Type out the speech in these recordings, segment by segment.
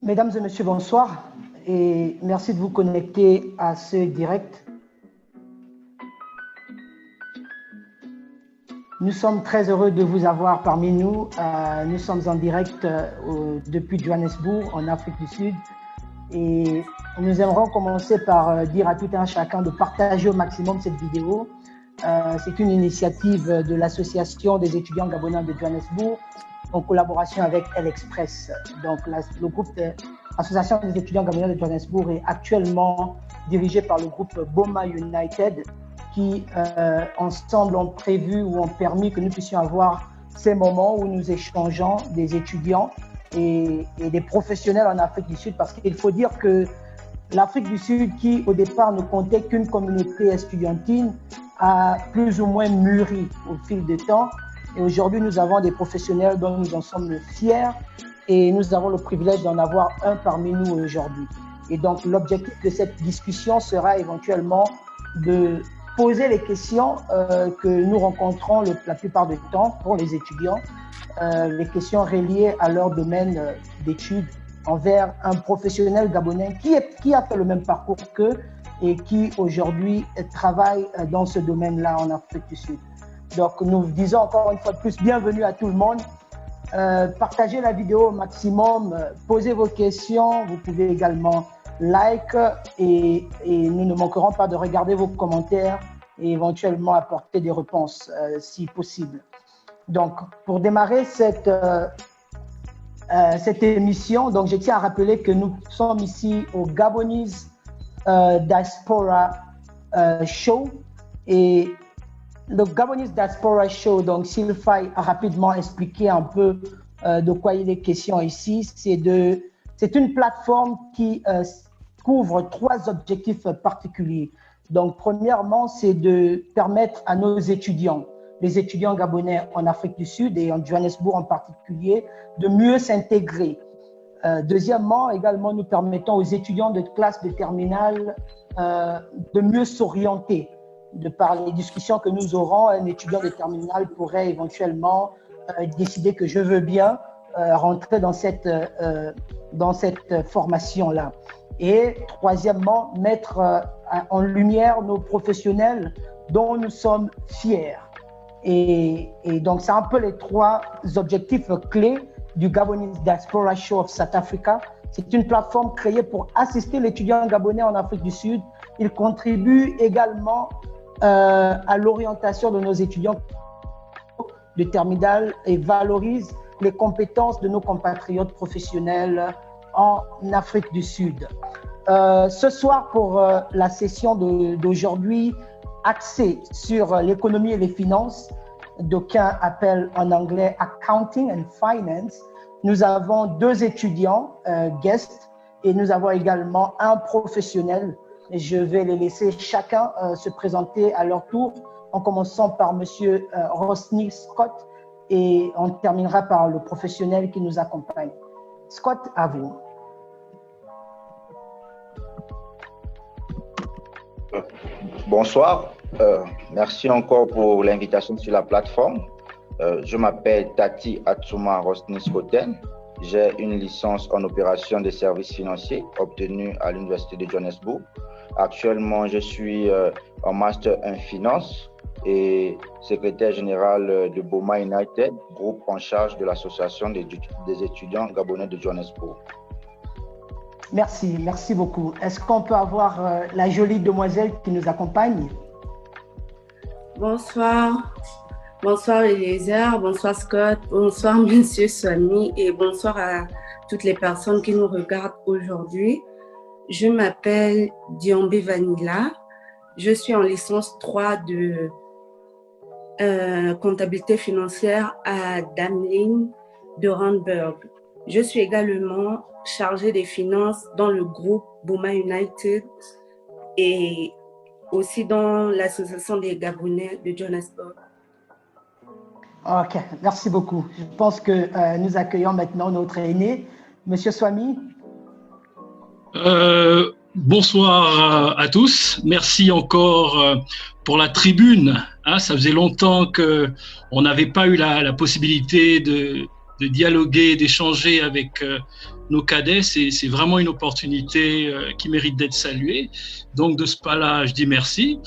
Mesdames et messieurs, bonsoir et merci de vous connecter à ce direct. Nous sommes très heureux de vous avoir parmi nous. Nous sommes en direct depuis Johannesburg, en Afrique du Sud. Et nous aimerons commencer par dire à tout un chacun de partager au maximum cette vidéo. C'est une initiative de l'Association des étudiants gabonais de Johannesburg en collaboration avec L-Express. Donc, le groupe de l'Association des étudiants gabonais de Johannesburg est actuellement dirigé par le groupe Boma United qui, ensemble, ont prévu ou ont permis que nous puissions avoir ces moments où nous échangeons des étudiants et des professionnels en Afrique du Sud, parce qu'il faut dire que l'Afrique du Sud, qui au départ ne comptait qu'une communauté estudiantine, a plus ou moins mûri au fil du temps. Et aujourd'hui, nous avons des professionnels dont nous en sommes fiers et nous avons le privilège d'en avoir un parmi nous aujourd'hui. Et donc, l'objectif de cette discussion sera éventuellement de poser les questions que nous rencontrons la plupart du temps pour les étudiants, les questions reliées à leur domaine d'études envers un professionnel gabonais qui a fait le même parcours qu'eux et qui aujourd'hui travaille dans ce domaine-là en Afrique du Sud. Donc nous disons encore une fois de plus, bienvenue à tout le monde. Partagez la vidéo au maximum, posez vos questions, vous pouvez également like et nous ne manquerons pas de regarder vos commentaires et éventuellement apporter des réponses si possible. Donc pour démarrer cette émission, donc je tiens à rappeler que nous sommes ici au Gabonese Diaspora Show et le Gabonese Diaspora Show, donc s'il faille rapidement expliquer un peu de quoi il est question ici, c'est une plateforme qui couvre 3 objectifs particuliers. Donc premièrement, c'est de permettre à nos étudiants, les étudiants gabonais en Afrique du Sud et en Johannesburg en particulier, de mieux s'intégrer. Deuxièmement, également, nous permettons aux étudiants de classe de terminale de mieux s'orienter. De par les discussions que nous aurons, un étudiant de terminale pourrait éventuellement décider que je veux bien rentrer dans cette formation-là. Et troisièmement, mettre en lumière nos professionnels dont nous sommes fiers. Et donc, c'est un peu les 3 objectifs clés du Gabonese Diaspora Show of South Africa. C'est une plateforme créée pour assister l'étudiant gabonais en Afrique du Sud. Il contribue également à l'orientation de nos étudiants de terminale et valorise les compétences de nos compatriotes professionnels en Afrique du Sud. Ce soir, pour la session d'aujourd'hui, axée sur l'économie et les finances, d'aucuns appellent en anglais Accounting and Finance, nous avons 2 étudiants guests et nous avons également un professionnel. Je vais les laisser chacun se présenter à leur tour, en commençant par Monsieur Rosny Scott et on terminera par le professionnel qui nous accompagne. Scott, à vous. Bonsoir, merci encore pour l'invitation sur la plateforme. Je m'appelle Tati Atsuma Rosny Scotten. J'ai une licence en opération des services financiers obtenue à l'Université de Johannesburg. Actuellement, je suis en master en finance et secrétaire général de Boma United, groupe en charge de l'association des étudiants gabonais de Johannesburg. Merci, merci beaucoup. Est-ce qu'on peut avoir la jolie demoiselle qui nous accompagne? Bonsoir. Bonsoir Eliezer, bonsoir Scott, bonsoir Monsieur Swami et bonsoir à toutes les personnes qui nous regardent aujourd'hui. Je m'appelle Diombe Vanilla. Je suis en licence 3 de comptabilité financière à Damelin de Randburg. Je suis également chargée des finances dans le groupe Boma United et aussi dans l'association des Gabonais de Johannesburg. Ok, merci beaucoup. Je pense que nous accueillons maintenant notre aîné, Monsieur Swami. Bonsoir à tous. Merci encore pour la tribune. Ça faisait longtemps qu'on n'avait pas eu la possibilité de dialoguer, d'échanger avec nos cadets, c'est vraiment une opportunité qui mérite d'être saluée. Donc, de ce pas-là, je dis merci.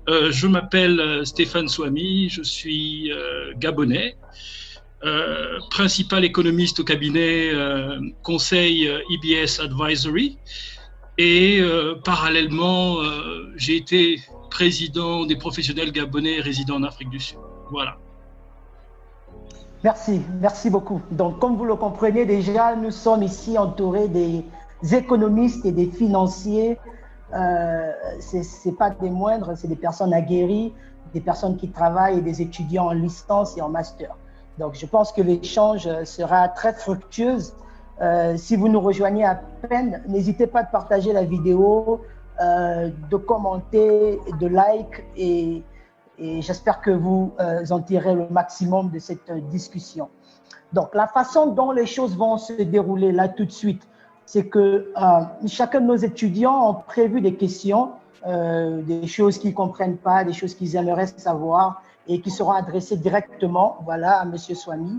Je m'appelle Stéphane Swami, je suis gabonais, principal économiste au cabinet conseil EBS Advisory. Et parallèlement, j'ai été président des professionnels gabonais résidant en Afrique du Sud. Voilà. Merci beaucoup. Donc, comme vous le comprenez déjà, nous sommes ici entourés des économistes et des financiers. C'est pas des moindres, c'est des personnes aguerries, des personnes qui travaillent et des étudiants en licence et en master. Donc, je pense que l'échange sera très fructueux. Si vous nous rejoignez à peine, n'hésitez pas à partager la vidéo, de commenter, de like et j'espère que vous en tirez le maximum de cette discussion. Donc, la façon dont les choses vont se dérouler là tout de suite, c'est que chacun de nos étudiants ont prévu des questions, des choses qu'ils ne comprennent pas, des choses qu'ils aimeraient savoir et qui seront adressées directement à M. Swami.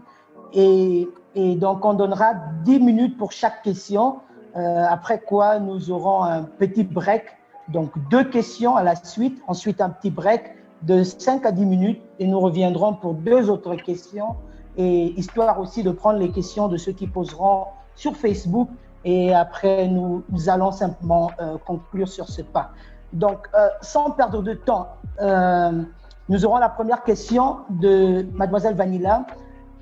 Et donc, on donnera 10 minutes pour chaque question, après quoi nous aurons un petit break, donc 2 questions à la suite, ensuite un petit break de 5 à 10 minutes et nous reviendrons pour 2 autres questions, et histoire aussi de prendre les questions de ceux qui poseront sur Facebook et après nous allons simplement conclure sur ce pas. Donc, sans perdre de temps, nous aurons la première question de Mademoiselle Vanilla.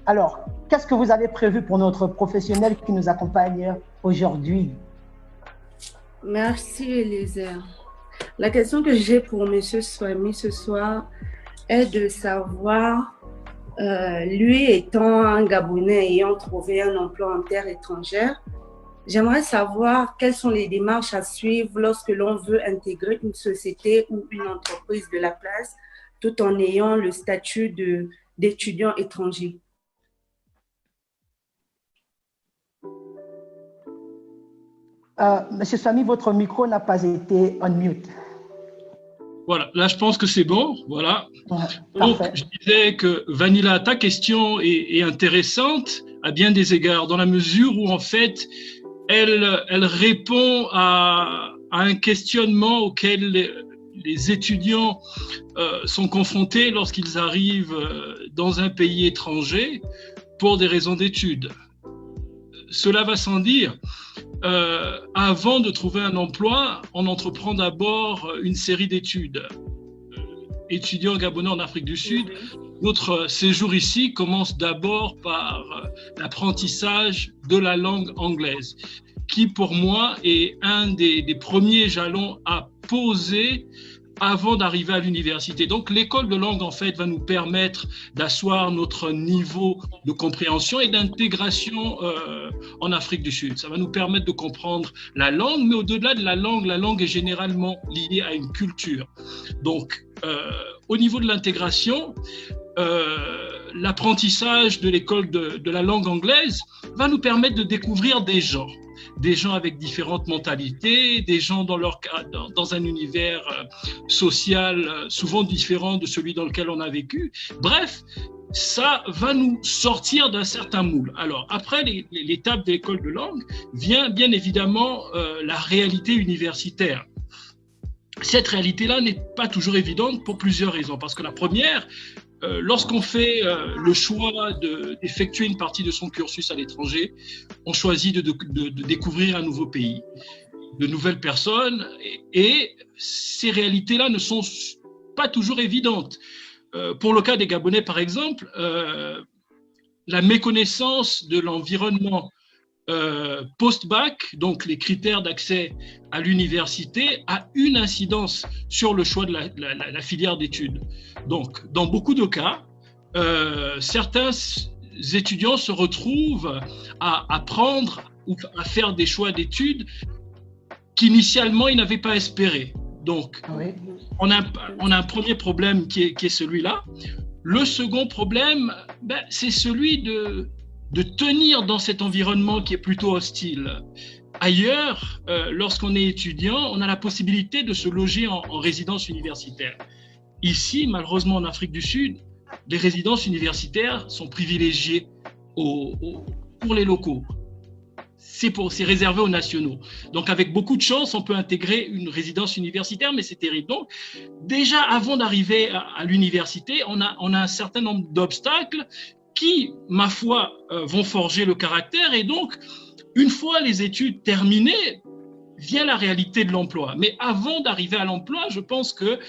Alors, qu'est-ce que vous avez prévu pour notre professionnel qui nous accompagne aujourd'hui? Merci, Eliezer. La question que j'ai pour M. Swami ce soir est de savoir, lui étant un Gabonais ayant trouvé un emploi en terre étrangère, j'aimerais savoir quelles sont les démarches à suivre lorsque l'on veut intégrer une société ou une entreprise de la place tout en ayant le statut d'étudiant étranger. Monsieur Swami, votre micro n'a pas été on mute. Voilà, là je pense que c'est bon. Voilà. Ouais, donc parfait. je disais que Vanilla, ta question est intéressante à bien des égards, dans la mesure où en fait elle répond à un questionnement auquel les étudiants sont confrontés lorsqu'ils arrivent dans un pays étranger pour des raisons d'études. Cela va sans dire. Avant de trouver un emploi, on entreprend d'abord une série d'études. Étudiants gabonais en Afrique du Sud, notre séjour ici commence d'abord par l'apprentissage de la langue anglaise, qui pour moi est un des premiers jalons à poser avant d'arriver à l'université. Donc l'école de langue en fait va nous permettre d'asseoir notre niveau de compréhension et d'intégration en Afrique du Sud. Ça va nous permettre de comprendre la langue, mais au-delà de la langue est généralement liée à une culture. Donc au niveau de l'intégration, l'apprentissage de l'école de la langue anglaise va nous permettre de découvrir des gens avec différentes mentalités, des gens dans un univers social souvent différent de celui dans lequel on a vécu. Bref, ça va nous sortir d'un certain moule. Alors, après l'étape de l'école de langue, vient bien évidemment la réalité universitaire. Cette réalité-là n'est pas toujours évidente pour plusieurs raisons. Parce que la première, lorsqu'on fait le choix d'effectuer une partie de son cursus à l'étranger, on choisit de découvrir un nouveau pays, de nouvelles personnes, et ces réalités-là ne sont pas toujours évidentes. Pour le cas des Gabonais, par exemple, la méconnaissance de l'environnement post-bac, donc les critères d'accès à l'université, a une incidence sur le choix de la filière d'études. Donc, dans beaucoup de cas, certains étudiants se retrouvent à apprendre ou à faire des choix d'études qu'initialement ils n'avaient pas espéré. Donc, oui. on a un premier problème qui est celui-là. Le second problème, c'est celui de tenir dans cet environnement qui est plutôt hostile. Ailleurs, lorsqu'on est étudiant, on a la possibilité de se loger en résidence universitaire. Ici, malheureusement en Afrique du Sud, les résidences universitaires sont privilégiées pour les locaux. c'est réservé aux nationaux. Donc, avec beaucoup de chance, on peut intégrer une résidence universitaire, mais c'est terrible. Donc, déjà, avant d'arriver à l'université, on a un certain nombre d'obstacles qui, ma foi, vont forger le caractère. Et donc, une fois les études terminées, vient la réalité de l'emploi. Mais avant d'arriver à l'emploi, je pense que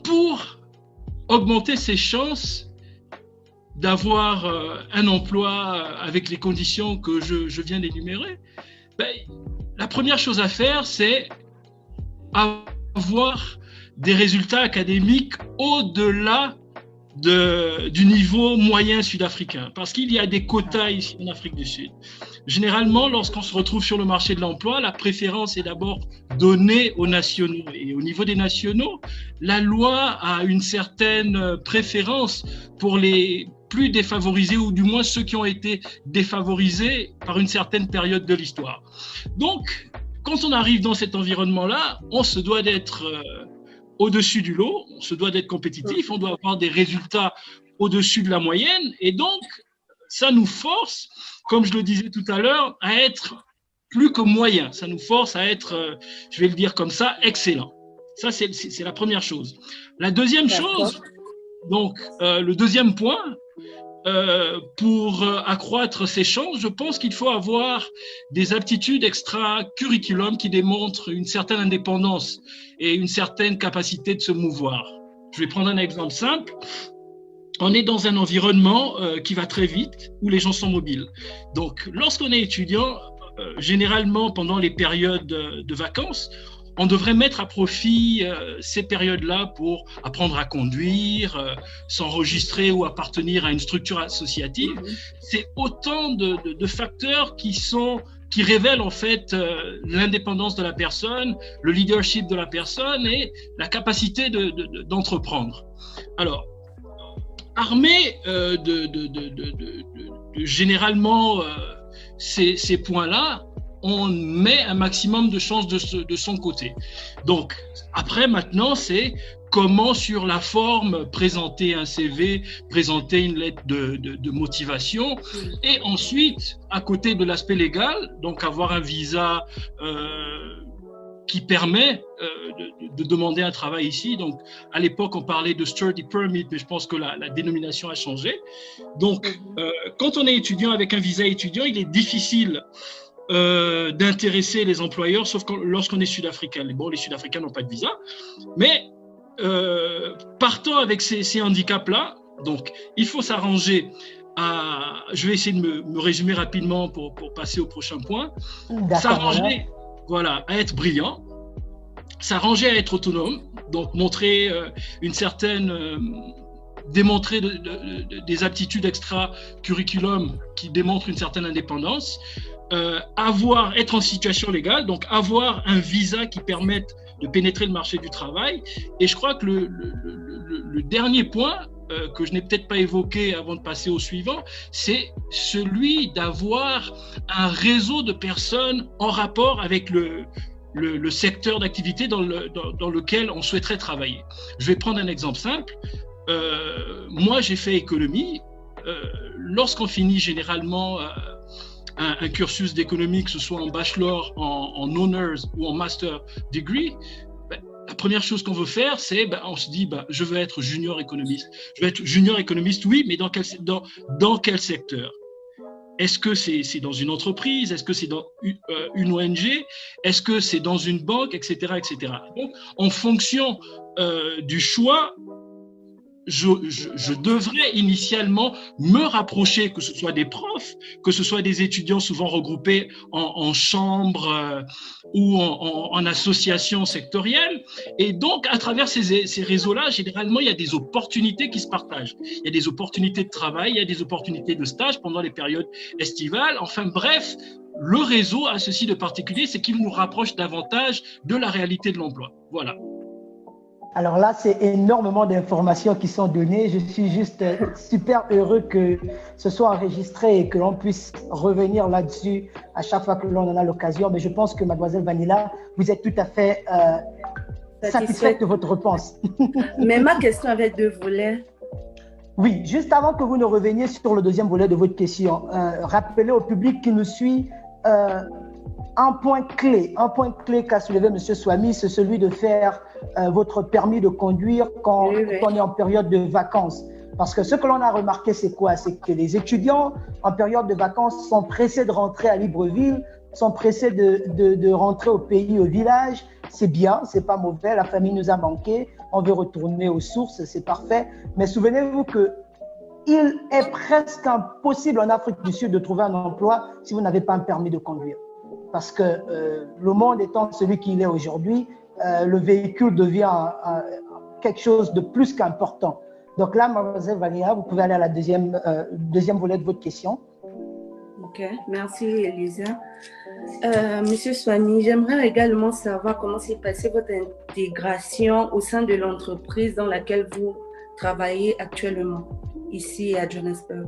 pour augmenter ses chances d'avoir un emploi avec les conditions que je viens d'énumérer, la première chose à faire, c'est avoir des résultats académiques au-delà du niveau moyen sud-africain, parce qu'il y a des quotas ici en Afrique du Sud. Généralement, lorsqu'on se retrouve sur le marché de l'emploi, la préférence est d'abord donnée aux nationaux. Et au niveau des nationaux, la loi a une certaine préférence pour les plus défavorisés, ou du moins ceux qui ont été défavorisés par une certaine période de l'histoire. Donc, quand on arrive dans cet environnement-là, on se doit d'être au-dessus du lot, on se doit d'être compétitif, on doit avoir des résultats au-dessus de la moyenne, et donc ça nous force, comme je le disais tout à l'heure, à être plus que moyen, ça nous force à être, je vais le dire comme ça, excellent. Ça, c'est la première chose. La deuxième chose, donc le deuxième point, pour accroître ses chances, je pense qu'il faut avoir des aptitudes extra-curriculum qui démontrent une certaine indépendance et une certaine capacité de se mouvoir. Je vais prendre un exemple simple. On est dans un environnement qui va très vite, où les gens sont mobiles. Donc, lorsqu'on est étudiant, généralement pendant les périodes de vacances, on devrait mettre à profit ces périodes-là pour apprendre à conduire, s'enregistrer ou appartenir à une structure associative. C'est autant de facteurs qui révèlent en fait l'indépendance de la personne, le leadership de la personne et la capacité d'entreprendre. Alors, armé généralement ces points-là, on met un maximum de chances de son côté. Donc, après, maintenant, c'est comment, sur la forme, présenter un CV, présenter une lettre de motivation, et ensuite, à côté de l'aspect légal, donc avoir un visa qui permet de demander un travail ici. Donc, à l'époque, on parlait de Sturdy Permit, mais je pense que la dénomination a changé. Donc, quand on est étudiant avec un visa étudiant, il est difficile d'intéresser les employeurs, sauf lorsqu'on est sud-africain. Bon, les Sud-Africains n'ont pas de visa, mais partant avec ces handicaps-là, donc il faut s'arranger à... Je vais essayer de me résumer rapidement pour passer au prochain point. S'arranger, voilà, à être brillant, s'arranger à être autonome, donc montrer une certaine... démontrer des aptitudes extra-curriculum qui démontrent une certaine indépendance, être en situation légale, donc avoir un visa qui permette de pénétrer le marché du travail. Et je crois que le dernier point que je n'ai peut-être pas évoqué avant de passer au suivant, c'est celui d'avoir un réseau de personnes en rapport avec le secteur d'activité dans lequel on souhaiterait travailler. Je vais prendre un exemple simple. Moi, j'ai fait économie. Lorsqu'on finit généralement un cursus d'économie, que ce soit en bachelor, en honors ou en master degree, la première chose qu'on veut faire, c'est on se dit je veux être junior économiste. Je veux être junior économiste, oui, mais dans quel secteur? Est-ce que c'est dans une entreprise? Est-ce que c'est dans une ONG? Est-ce que c'est dans une banque, etc., etc. Donc, en fonction du choix, je devrais initialement me rapprocher, que ce soit des profs, que ce soit des étudiants souvent regroupés en chambres ou en associations sectorielles. Et donc, à travers ces réseaux-là, généralement, il y a des opportunités qui se partagent. Il y a des opportunités de travail, il y a des opportunités de stage pendant les périodes estivales. Enfin bref, le réseau a ceci de particulier, c'est qu'il nous rapproche davantage de la réalité de l'emploi. Voilà. Alors là, c'est énormément d'informations qui sont données. Je suis juste super heureux que ce soit enregistré et que l'on puisse revenir là-dessus à chaque fois que l'on en a l'occasion. Mais je pense que Mademoiselle Vanilla, vous êtes tout à fait satisfaite de votre réponse. Mais ma question avait deux volets. Oui, juste avant que vous ne reveniez sur le deuxième volet de votre question, rappelez au public qui nous suit un point clé qu'a soulevé M. Swamy, c'est celui de faire votre permis de conduire quand on est en période de vacances. Parce que ce que l'on a remarqué, c'est quoi? C'est que les étudiants en période de vacances sont pressés de rentrer à Libreville, sont pressés de rentrer au pays, au village. C'est bien, c'est pas mauvais, la famille nous a manqué, on veut retourner aux sources, c'est parfait. Mais souvenez-vous qu'il est presque impossible en Afrique du Sud de trouver un emploi si vous n'avez pas un permis de conduire. Parce que le monde étant celui qu'il est aujourd'hui, le véhicule devient quelque chose de plus qu'important. Donc là, mademoiselle Vanilla, vous pouvez aller à la deuxième volet de votre question. Ok, merci Elisa. Monsieur Swamy, j'aimerais également savoir comment s'est passée votre intégration au sein de l'entreprise dans laquelle vous travaillez actuellement, ici à Johannesburg.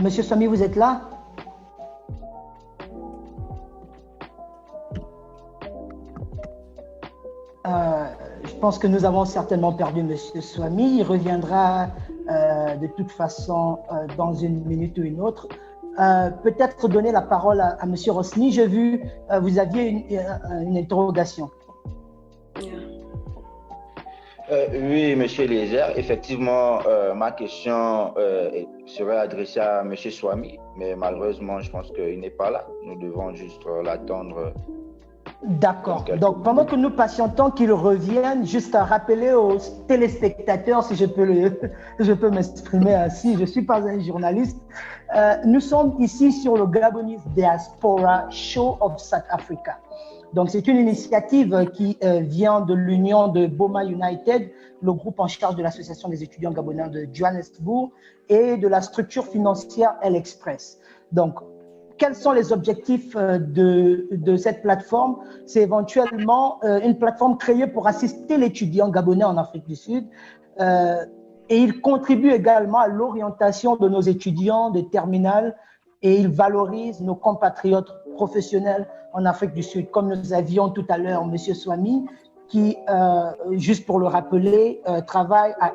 Monsieur Swamy, vous êtes là? Je pense que nous avons certainement perdu M. Swamy. Il reviendra de toute façon dans une minute ou une autre. Peut-être donner la parole à M. Rosny. J'ai vu, vous aviez une interrogation. Oui, M. Eliezer, effectivement, ma question serait adressée à M. Swamy, mais malheureusement, je pense qu'il n'est pas là. Nous devons juste l'attendre. D'accord. Donc, pendant que nous patientons qu'il revienne, juste à rappeler aux téléspectateurs, si je peux m'exprimer ainsi, je ne suis pas un journaliste. Nous sommes ici sur le Gabonese Diaspora Show of South Africa. Donc, c'est une initiative qui vient de l'union de Boma United, le groupe en charge de l'association des étudiants gabonais de Johannesburg et de la structure financière L-Express. Donc, quels sont les objectifs de cette plateforme? C'est éventuellement une plateforme créée pour assister l'étudiant gabonais en Afrique du Sud. Et il contribue également à l'orientation de nos étudiants de terminale et il valorise nos compatriotes professionnels en Afrique du Sud. Comme nous avions tout à l'heure M. Swamy, qui, juste pour le rappeler, travaille à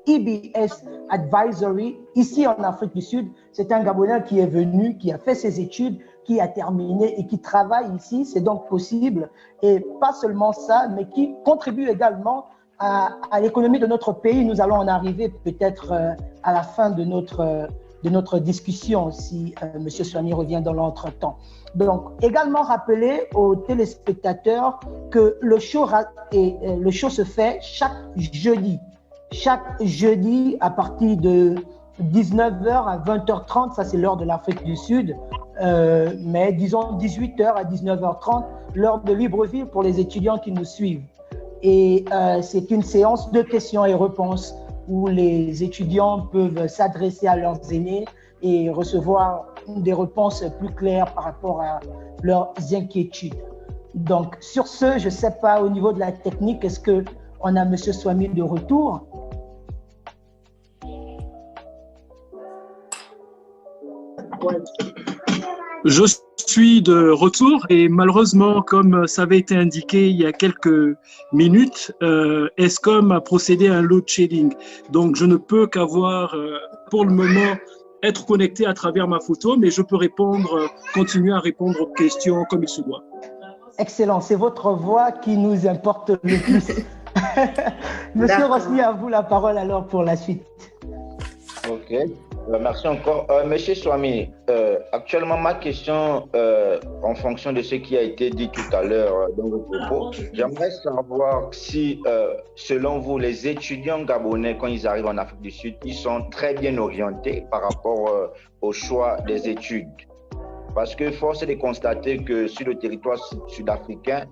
EBS Advisory, ici en Afrique du Sud. C'est un Gabonais qui est venu, qui a fait ses études, qui a terminé et qui travaille ici. C'est donc possible. Et pas seulement ça, mais qui contribue également à l'économie de notre pays. Nous allons en arriver peut-être à la fin de notre discussion, si M. Swamy revient dans l'entretemps. Donc, également rappeler aux téléspectateurs que le show se fait chaque jeudi. Chaque jeudi à partir de 19h à 20h30, ça c'est l'heure de l'Afrique du Sud, mais disons 18h à 19h30, l'heure de Libreville pour les étudiants qui nous suivent. Et c'est une séance de questions et réponses où les étudiants peuvent s'adresser à leurs aînés et recevoir des réponses plus claires par rapport à leurs inquiétudes. Donc, sur ce, je ne sais pas, au niveau de la technique, est-ce qu'on a M. Swamy de retour? Je suis de retour et malheureusement, comme ça avait été indiqué il y a quelques minutes, Eskom a procédé à un load shedding. Donc, je ne peux qu'avoir, pour le moment, être connecté à travers ma photo, mais je peux continuer à répondre aux questions comme il se doit. Excellent, c'est votre voix qui nous importe le plus. Monsieur Rosny, à vous la parole alors pour la suite. Ok, merci encore. Monsieur Swamy, actuellement ma question, en fonction de ce qui a été dit tout à l'heure dans vos propos, j'aimerais savoir si, selon vous, les étudiants gabonais, quand ils arrivent en Afrique du Sud, ils sont très bien orientés par rapport au choix des études. Parce que force est de constater que sur le territoire sud-africain,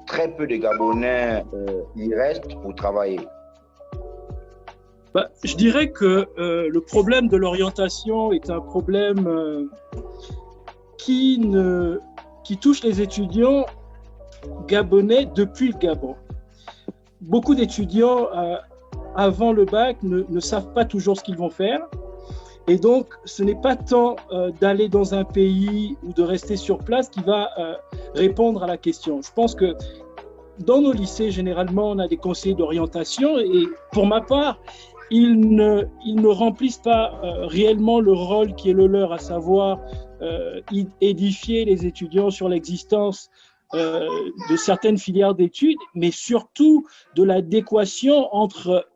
très peu de Gabonais y restent pour travailler. Je dirais que le problème de l'orientation est un problème qui touche les étudiants gabonais depuis le Gabon. Beaucoup d'étudiants, avant le bac, ne savent pas toujours ce qu'ils vont faire. Et donc, ce n'est pas tant d'aller dans un pays ou de rester sur place qui va répondre à la question. Je pense que dans nos lycées, généralement, on a des conseillers d'orientation et pour ma part, ils ne remplissent pas réellement le rôle qui est le leur, à savoir édifier les étudiants sur l'existence de certaines filières d'études, mais surtout de l'adéquation entre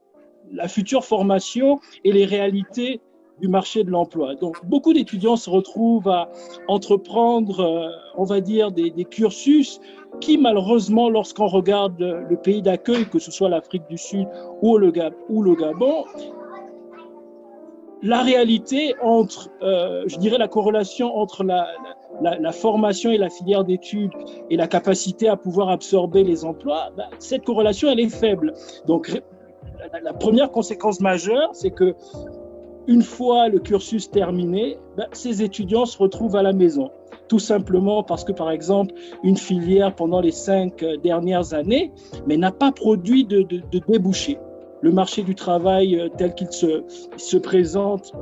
la future formation et les réalités du marché de l'emploi. Donc, beaucoup d'étudiants se retrouvent à entreprendre, on va dire, des cursus qui, malheureusement, lorsqu'on regarde le pays d'accueil, que ce soit l'Afrique du Sud ou le Gabon, la réalité entre, je dirais, la corrélation entre la formation et la filière d'études et la capacité à pouvoir absorber les emplois, cette corrélation, elle est faible. Donc, la première conséquence majeure, c'est que une fois le cursus terminé, ces étudiants se retrouvent à la maison. Tout simplement parce que, par exemple, une filière pendant les 5 dernières années n'a pas produit de débouchés. Le marché du travail tel qu'il se présente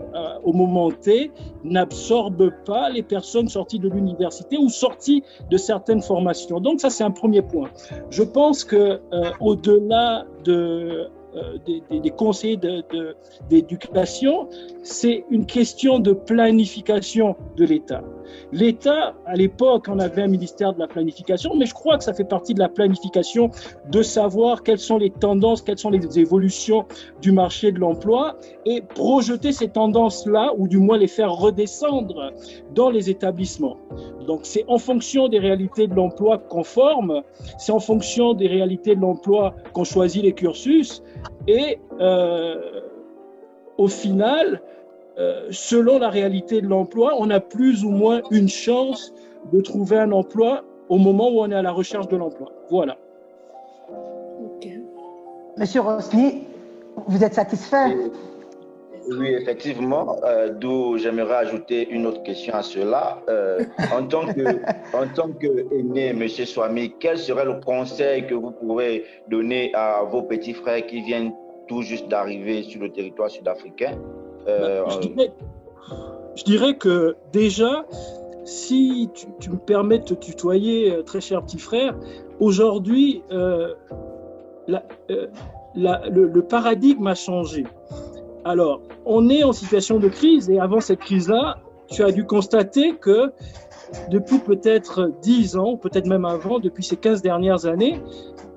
au moment T n'absorbe pas les personnes sorties de l'université ou sorties de certaines formations. Donc ça, c'est un premier point. Je pense qu'au-delà des conseillers d'éducation, c'est une question de planification de l'État. L'État, à l'époque, on avait un ministère de la planification, mais je crois que ça fait partie de la planification de savoir quelles sont les tendances, quelles sont les évolutions du marché de l'emploi et projeter ces tendances-là, ou du moins les faire redescendre dans les établissements. Donc, c'est en fonction des réalités de l'emploi qu'on forme, c'est en fonction des réalités de l'emploi qu'on choisit les cursus et au final, selon la réalité de l'emploi, on a plus ou moins une chance de trouver un emploi au moment où on est à la recherche de l'emploi. Voilà. Okay. Monsieur Rosny, vous êtes satisfait? Oui, effectivement, d'où j'aimerais ajouter une autre question à cela. En tant qu'aîné, Monsieur Swami, quel serait le conseil que vous pourrez donner à vos petits frères qui viennent tout juste d'arriver sur le territoire sud-africain? Je dirais que déjà, si tu me permets de te tutoyer, très cher petit frère, aujourd'hui, le paradigme a changé. Alors, on est en situation de crise et avant cette crise-là, tu as dû constater que depuis peut-être 10 ans, peut-être même avant, depuis ces 15 dernières années,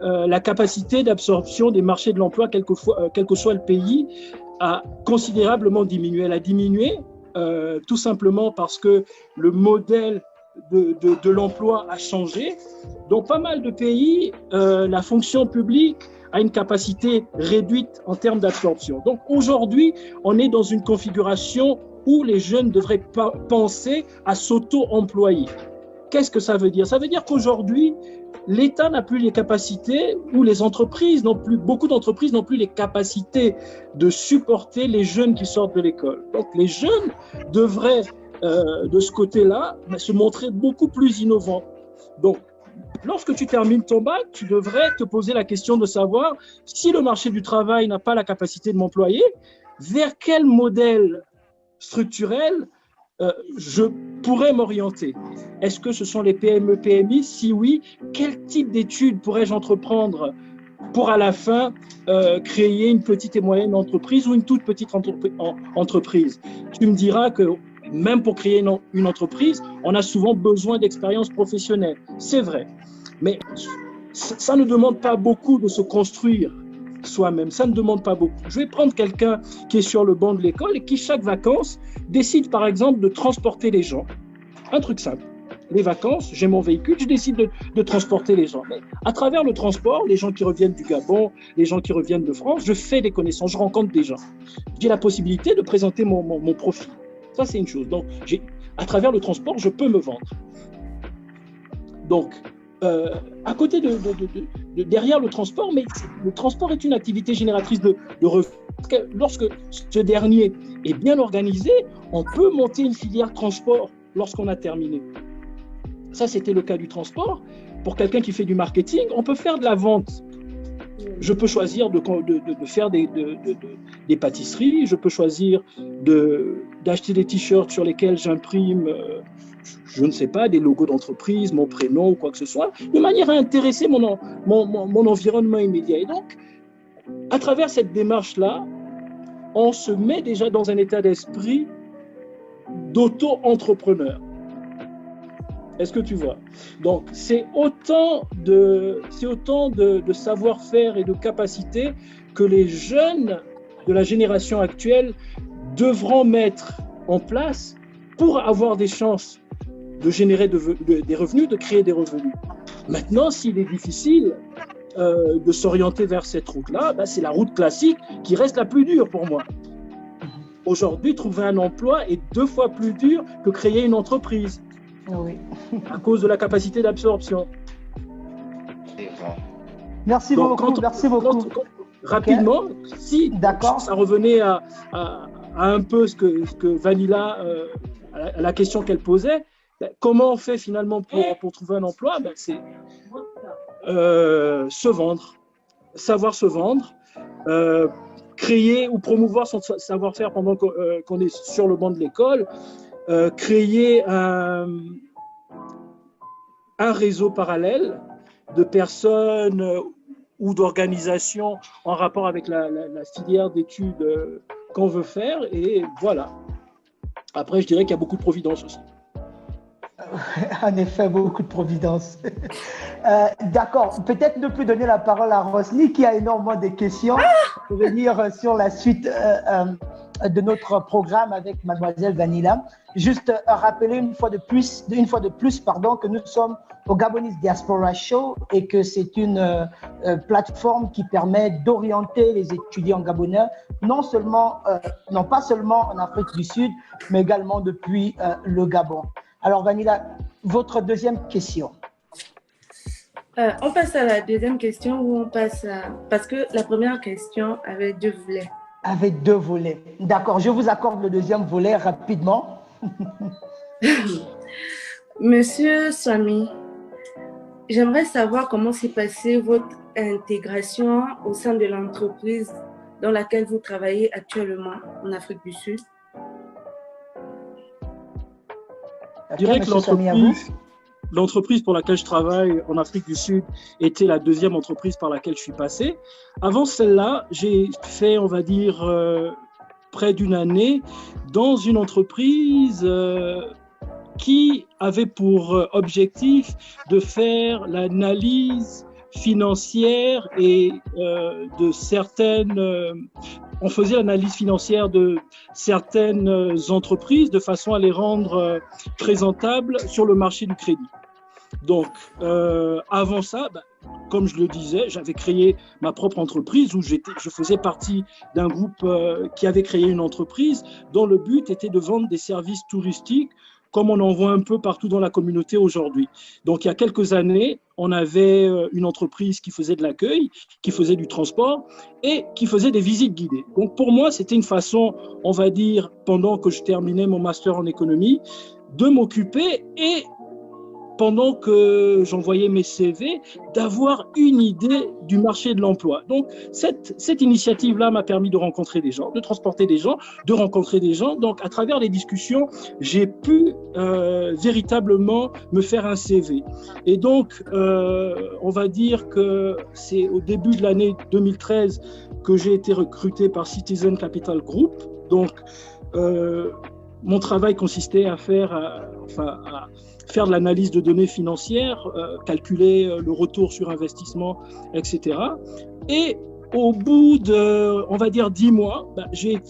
la capacité d'absorption des marchés de l'emploi, quel que soit le pays, a considérablement diminué. Elle a diminué tout simplement parce que le modèle de l'emploi a changé. Dans pas mal de pays, la fonction publique a une capacité réduite en termes d'absorption. Donc aujourd'hui, on est dans une configuration où les jeunes devraient penser à s'auto-employer. Qu'est-ce que ça veut dire? Ça veut dire qu'aujourd'hui, l'État n'a plus les capacités, ou les entreprises n'ont plus, beaucoup d'entreprises n'ont plus les capacités de supporter les jeunes qui sortent de l'école. Donc les jeunes devraient, de ce côté-là, se montrer beaucoup plus innovants. Donc, lorsque tu termines ton bac, tu devrais te poser la question de savoir si le marché du travail n'a pas la capacité de m'employer, vers quel modèle structurel je pourrais m'orienter. Est-ce que ce sont les PME, PMI? Si oui, quel type d'études pourrais-je entreprendre pour à la fin créer une petite et moyenne entreprise ou une toute petite entreprise? Tu me diras que même pour créer une entreprise, on a souvent besoin d'expérience professionnelle. C'est vrai. Mais ça ne demande pas beaucoup de se construire soi-même. Ça ne demande pas beaucoup. Je vais prendre quelqu'un qui est sur le banc de l'école et qui, chaque vacances, décide par exemple de transporter les gens. Un truc simple. Les vacances, j'ai mon véhicule, je décide de transporter les gens. Mais à travers le transport, les gens qui reviennent du Gabon, les gens qui reviennent de France, je fais des connaissances, je rencontre des gens. J'ai la possibilité de présenter mon profil. Ça, c'est une chose. Donc, à travers le transport, je peux me vendre. Donc, à côté derrière le transport, mais le transport est une activité génératrice de revenus. Lorsque ce dernier est bien organisé, on peut monter une filière transport lorsqu'on a terminé. Ça, c'était le cas du transport. Pour quelqu'un qui fait du marketing, on peut faire de la vente. Je peux choisir de faire des pâtisseries, je peux choisir d'acheter des t-shirts sur lesquels j'imprime, je ne sais pas, des logos d'entreprise, mon prénom ou quoi que ce soit, de manière à intéresser mon environnement immédiat. Et donc, à travers cette démarche-là, on se met déjà dans un état d'esprit d'auto-entrepreneur. Est-ce que tu vois? Donc, c'est autant de savoir-faire et de capacité que les jeunes de la génération actuelle devront mettre en place pour avoir des chances de générer des revenus, de créer des revenus. Maintenant, s'il est difficile de s'orienter vers cette route-là, c'est la route classique qui reste la plus dure pour moi. Aujourd'hui, trouver un emploi est 2 fois plus dur que créer une entreprise. Oui. À cause de la capacité d'absorption. Merci beaucoup. Rapidement, si ça revenait à un peu ce que Vanilla, à la question qu'elle posait, comment on fait finalement pour trouver un emploi? C'est se vendre, savoir se vendre, créer ou promouvoir son savoir-faire pendant qu'on est sur le banc de l'école, créer un réseau parallèle de personnes ou d'organisations en rapport avec la filière d'études qu'on veut faire, et voilà. Après, je dirais qu'il y a beaucoup de providence aussi. En effet, beaucoup de providence. D'accord, peut-être ne plus donner la parole à Rosny qui a énormément de questions pour venir sur la suite de notre programme avec Mademoiselle Vanilla. Juste rappeler une fois de plus, que nous sommes au Gabonese Diaspora Show et que c'est une plateforme qui permet d'orienter les étudiants gabonais, non pas seulement en Afrique du Sud, mais également depuis le Gabon. Alors Vanilla, votre deuxième question. On passe à la deuxième question ou on passe à... Parce que la première question avait 2 volets. Avec 2 volets. D'accord, je vous accorde le deuxième volet rapidement. Monsieur Swami, j'aimerais savoir comment s'est passée votre intégration au sein de l'entreprise dans laquelle vous travaillez actuellement en Afrique du Sud. Je dirais que l'entreprise pour laquelle je travaille en Afrique du Sud était la deuxième entreprise par laquelle je suis passé. Avant celle-là, j'ai fait, on va dire, près d'1 année dans une entreprise qui avait pour objectif de faire l'analyse financière et de certaines... on faisait l'analyse financière de certaines entreprises de façon à les rendre présentables sur le marché du crédit. Donc, avant ça, comme je le disais, j'avais créé ma propre entreprise où je faisais partie d'un groupe qui avait créé une entreprise dont le but était de vendre des services touristiques comme on en voit un peu partout dans la communauté aujourd'hui. Donc, il y a quelques années, on avait une entreprise qui faisait de l'accueil, qui faisait du transport et qui faisait des visites guidées. Donc, pour moi, c'était une façon, on va dire, pendant que je terminais mon master en économie, de m'occuper et pendant que j'envoyais mes CV, d'avoir une idée du marché de l'emploi. Donc, cette initiative-là m'a permis de rencontrer des gens, de transporter des gens, de rencontrer des gens. Donc, à travers les discussions, j'ai pu véritablement me faire un CV. Et donc, on va dire que c'est au début de l'année 2013 que j'ai été recruté par Citizen Capital Group. Donc, mon travail consistait à faire de l'analyse de données financières, calculer le retour sur investissement, etc. Et au bout de, on va dire, 10 mois, j'ai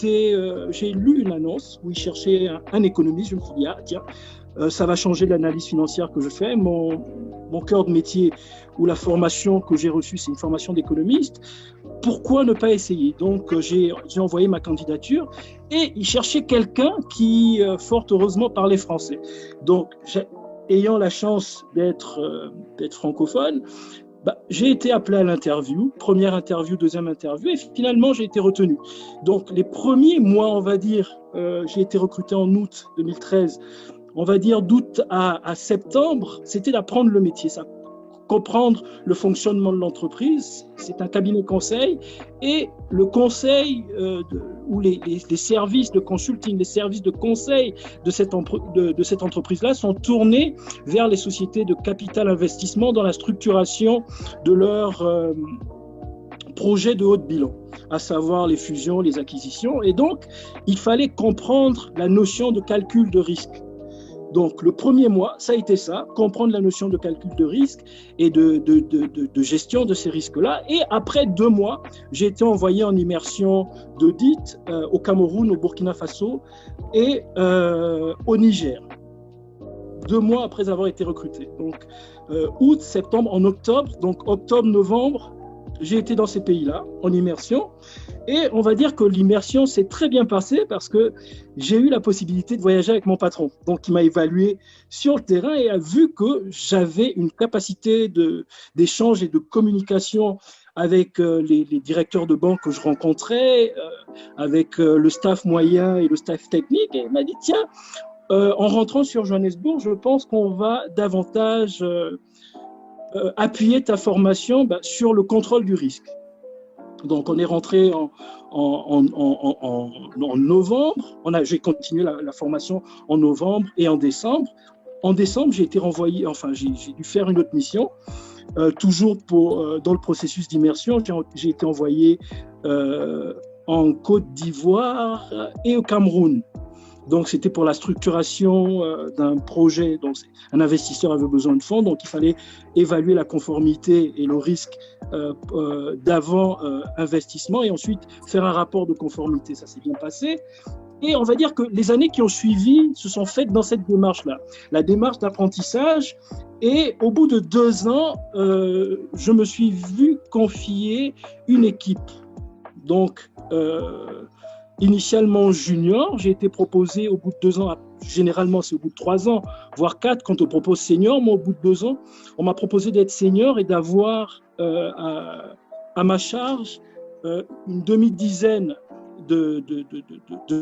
lu une annonce où ils cherchaient un économiste. Je me suis dit, ah tiens, ça va changer l'analyse financière que je fais. Mon cœur de métier ou la formation que j'ai reçue, c'est une formation d'économiste. Pourquoi ne pas essayer? Donc, j'ai envoyé ma candidature et ils cherchaient quelqu'un qui, fort heureusement, parlait français. Donc, ayant la chance d'être francophone, j'ai été appelé à l'interview, première interview, deuxième interview, et finalement, j'ai été retenu. Donc, les premiers mois, on va dire, j'ai été recruté en août 2013, on va dire d'août à septembre, c'était d'apprendre le métier. Ça comprendre le fonctionnement de l'entreprise. C'est un cabinet conseil et le conseil ou les services de consulting, les services de conseil de cette entreprise-là sont tournés vers les sociétés de capital investissement dans la structuration de leurs projets de haut de bilan, à savoir les fusions, les acquisitions. Et donc, il fallait comprendre la notion de calcul de risque. Donc, le premier mois, ça a été ça, comprendre la notion de calcul de risque et de gestion de ces risques-là. Et après 2 mois, j'ai été envoyé en immersion d'audit au Cameroun, au Burkina Faso et au Niger. 2 mois après avoir été recruté. Donc, août, septembre, en octobre, donc octobre, novembre, j'ai été dans ces pays-là en immersion. Et on va dire que l'immersion s'est très bien passée parce que j'ai eu la possibilité de voyager avec mon patron. Donc, il m'a évalué sur le terrain et a vu que j'avais une capacité d'échange et de communication avec les directeurs de banque que je rencontrais, avec le staff moyen et le staff technique. Et il m'a dit, tiens, en rentrant sur Johannesburg, je pense qu'on va davantage appuyer ta formation sur le contrôle du risque. Donc, on est rentré en novembre. J'ai continué la formation en novembre et en décembre. En décembre, j'ai été renvoyé, j'ai dû faire une autre mission, toujours dans le processus d'immersion. J'ai été envoyé en Côte d'Ivoire et au Cameroun. Donc, c'était pour la structuration d'un projet. Donc, un investisseur avait besoin de fonds, donc il fallait évaluer la conformité et le risque d'avant investissement et ensuite faire un rapport de conformité. Ça s'est bien passé. Et on va dire que les années qui ont suivi se sont faites dans cette démarche-là, la démarche d'apprentissage. Et au bout de 2 ans, je me suis vu confier une équipe. Donc, initialement junior, j'ai été proposé au bout de 2 ans, généralement c'est au bout de 3 ans, voire 4 quand on propose senior. Moi, au bout de 2 ans, on m'a proposé d'être senior et d'avoir à ma charge une demi-dizaine de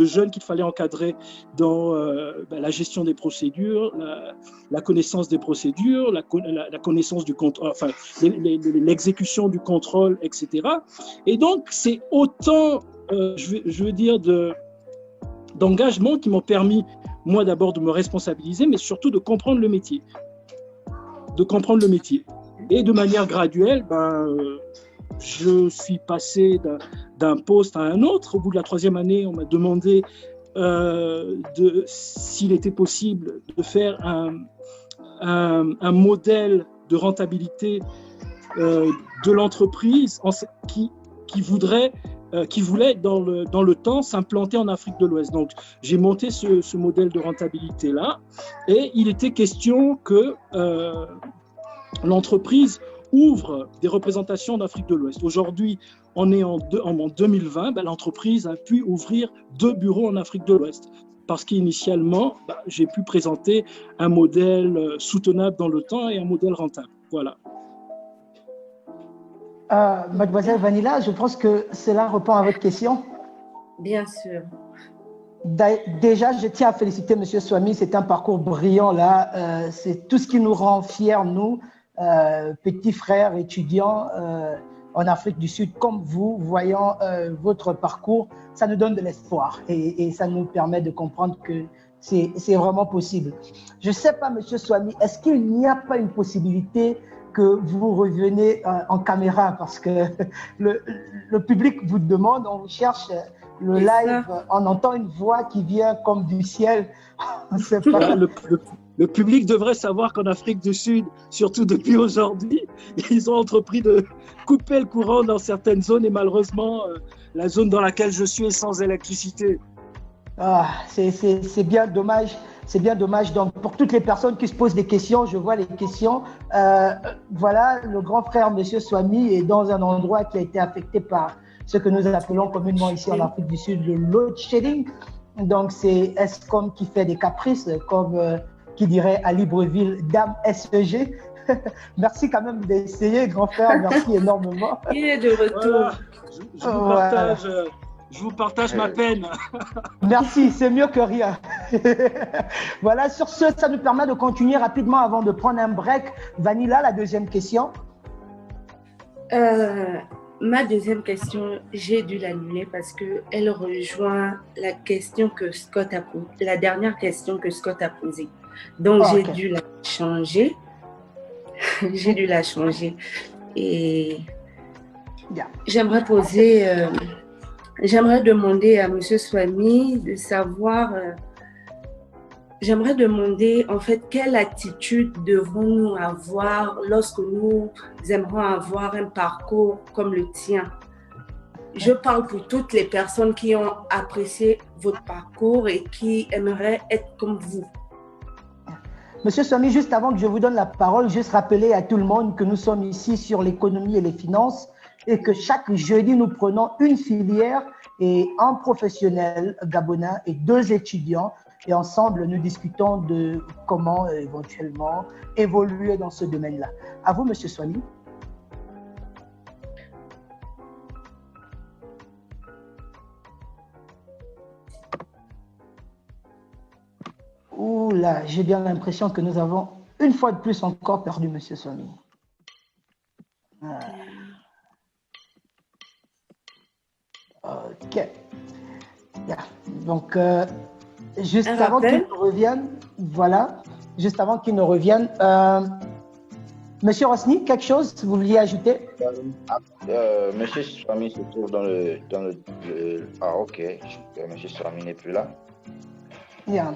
jeunes qu'il fallait encadrer dans la gestion des procédures, la connaissance des procédures, la connaissance du contrôle, l'exécution du contrôle, etc. Et donc, c'est autant je veux dire, d'engagement qui m'ont permis, moi d'abord, de me responsabiliser, mais surtout de comprendre le métier. Et de manière graduelle, je suis passé d'un poste à un autre. Au bout de la 3e année, on m'a demandé s'il était possible de faire un modèle de rentabilité de l'entreprise qui voulait dans le temps s'implanter en Afrique de l'Ouest. Donc, j'ai monté ce modèle de rentabilité-là et il était question que l'entreprise ouvre des représentations d'Afrique de l'Ouest. Aujourd'hui, on est en 2020, l'entreprise a pu ouvrir 2 bureaux en Afrique de l'Ouest parce qu'initialement, j'ai pu présenter un modèle soutenable dans le temps et un modèle rentable. Voilà. Mademoiselle Vanilla, je pense que cela répond à votre question. Bien sûr. Déjà, je tiens à féliciter M. Swami, c'est un parcours brillant là. C'est tout ce qui nous rend fiers, nous, petits frères étudiants en Afrique du Sud, comme vous, voyant votre parcours, ça nous donne de l'espoir et ça nous permet de comprendre que c'est vraiment possible. Je ne sais pas, M. Swami, est-ce qu'il n'y a pas une possibilité que vous reveniez en caméra parce que le public vous demande, on cherche le live, on entend une voix qui vient comme du ciel. On sait pas. Le public devrait savoir qu'en Afrique du Sud, surtout depuis aujourd'hui, ils ont entrepris de couper le courant dans certaines zones et malheureusement, la zone dans laquelle je suis est sans électricité. C'est bien dommage. C'est bien dommage. Donc, pour toutes les personnes qui se posent des questions, je vois les questions. Voilà, le grand frère, M. Swami, est dans un endroit qui a été affecté par ce que nous appelons communément ici en Afrique du Sud le load shedding. Donc, c'est Eskom qui fait des caprices, comme qui dirait à Libreville, Dame SEG. Merci quand même d'essayer, grand frère. Merci énormément. Il est de retour. Voilà. Je Je vous partage ma peine. Merci, c'est mieux que rien. Voilà, sur ce, ça nous permet de continuer rapidement avant de prendre un break. Vanilla, la deuxième question. Ma deuxième question, j'ai dû l'annuler parce qu'elle rejoint la question que Scott a posée, la dernière question que Scott a posée. Donc, j'ai dû la changer. J'ai dû la changer. Et j'aimerais demander à M. Swamy de savoir, j'aimerais demander en fait quelle attitude devons-nous avoir lorsque nous aimerons avoir un parcours comme le tien. Je parle pour toutes les personnes qui ont apprécié votre parcours et qui aimeraient être comme vous. Monsieur Swamy, juste avant que je vous donne la parole, juste rappeler à tout le monde que nous sommes ici sur l'économie et les finances et que chaque jeudi, nous prenons une filière et un professionnel gabonais et 2 étudiants. Et ensemble, nous discutons de comment éventuellement évoluer dans ce domaine-là. À vous, Monsieur Swamy. Ouh là, j'ai bien l'impression que nous avons une fois de plus encore perdu Monsieur Swamy. Ok. Donc, juste avant qu'il ne revienne, voilà, juste avant qu'il ne revienne, Monsieur Rosny, quelque chose que vous vouliez ajouter? Monsieur Swamy se trouve dans le ah, ok. Monsieur Swamy n'est plus là. Yeah.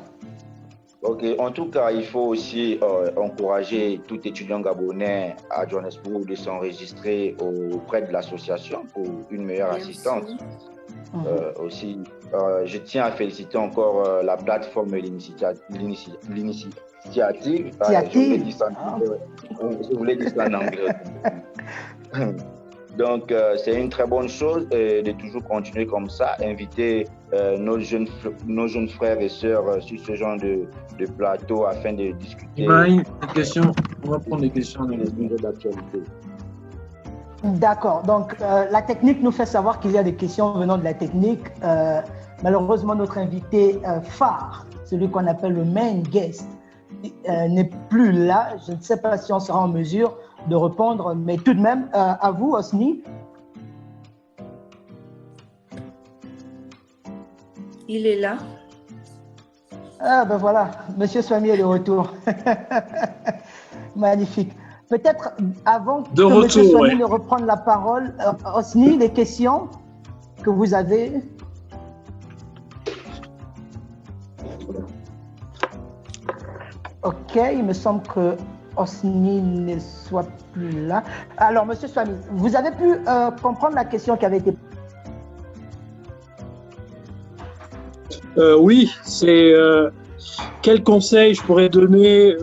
Ok, en tout cas, il faut aussi encourager tout étudiant gabonais à Johannesburg de s'enregistrer auprès de l'association pour une meilleure assistance. Aussi, je tiens à féliciter encore la plateforme et l'initiative. Je voulais dire ça en anglais. Donc, c'est une très bonne chose de toujours continuer comme ça, inviter nos jeunes frères et sœurs sur ce genre de plateau afin de discuter. Ibrahim, une question. On va prendre des questions dans les sujets d'actualité. D'accord. Donc, la technique nous fait savoir qu'il y a des questions venant de la technique. Malheureusement, notre invité phare, celui qu'on appelle le main guest, n'est plus là. Je ne sais pas si on sera en mesure de répondre, mais tout de même, à vous, Osni. Il est là. Ah ben voilà, Monsieur Swamy est de retour. Magnifique. Peut-être avant que Monsieur Swamy ne reprenne la parole, Osni, les questions que vous avez. Ok, il me semble que Osni ne soit plus là. Alors, Monsieur Swamy, vous avez pu comprendre la question qui avait été. Oui, c'est quel conseil je pourrais donner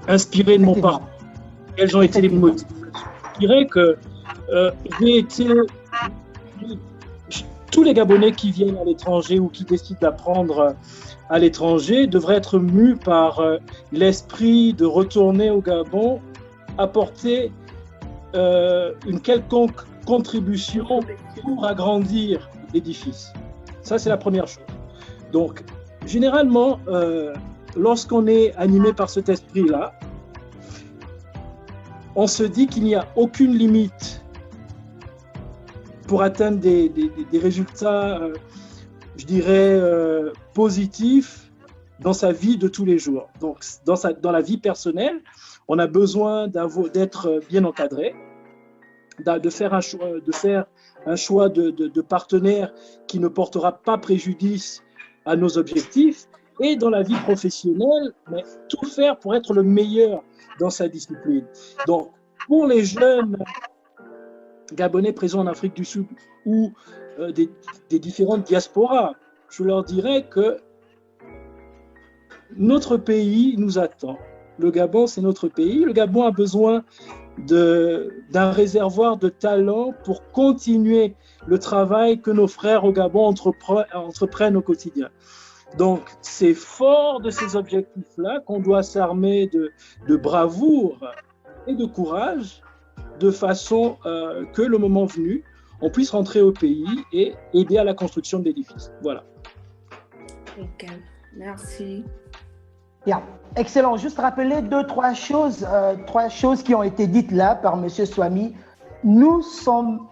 inspiré de mon parcours? Quels ont été les motifs? Je dirais que tous les Gabonais qui viennent à l'étranger ou qui décident d'apprendre à l'étranger devraient être mus par l'esprit de retourner au Gabon, apporter une quelconque contribution pour agrandir l'édifice. Ça, c'est la première chose. Donc, généralement, lorsqu'on est animé par cet esprit-là, on se dit qu'il n'y a aucune limite pour atteindre des résultats, je dirais, positifs dans sa vie de tous les jours. Donc, dans la vie personnelle, on a besoin d'être bien encadré, de faire un choix de partenaire qui ne portera pas préjudice à nos objectifs, et dans la vie professionnelle, mais tout faire pour être le meilleur dans sa discipline. Donc, pour les jeunes Gabonais présents en Afrique du Sud ou des différentes diasporas, je leur dirais que notre pays nous attend. Le Gabon, c'est notre pays. Le Gabon a besoin d'un réservoir de talent pour continuer le travail que nos frères au Gabon entreprennent au quotidien. Donc, c'est fort de ces objectifs-là qu'on doit s'armer de bravoure et de courage, de façon que le moment venu, on puisse rentrer au pays et aider à la construction de l'édifice. Voilà. Ok, merci. Bien, excellent. Juste rappeler trois choses qui ont été dites là par M. Swami. Nous sommes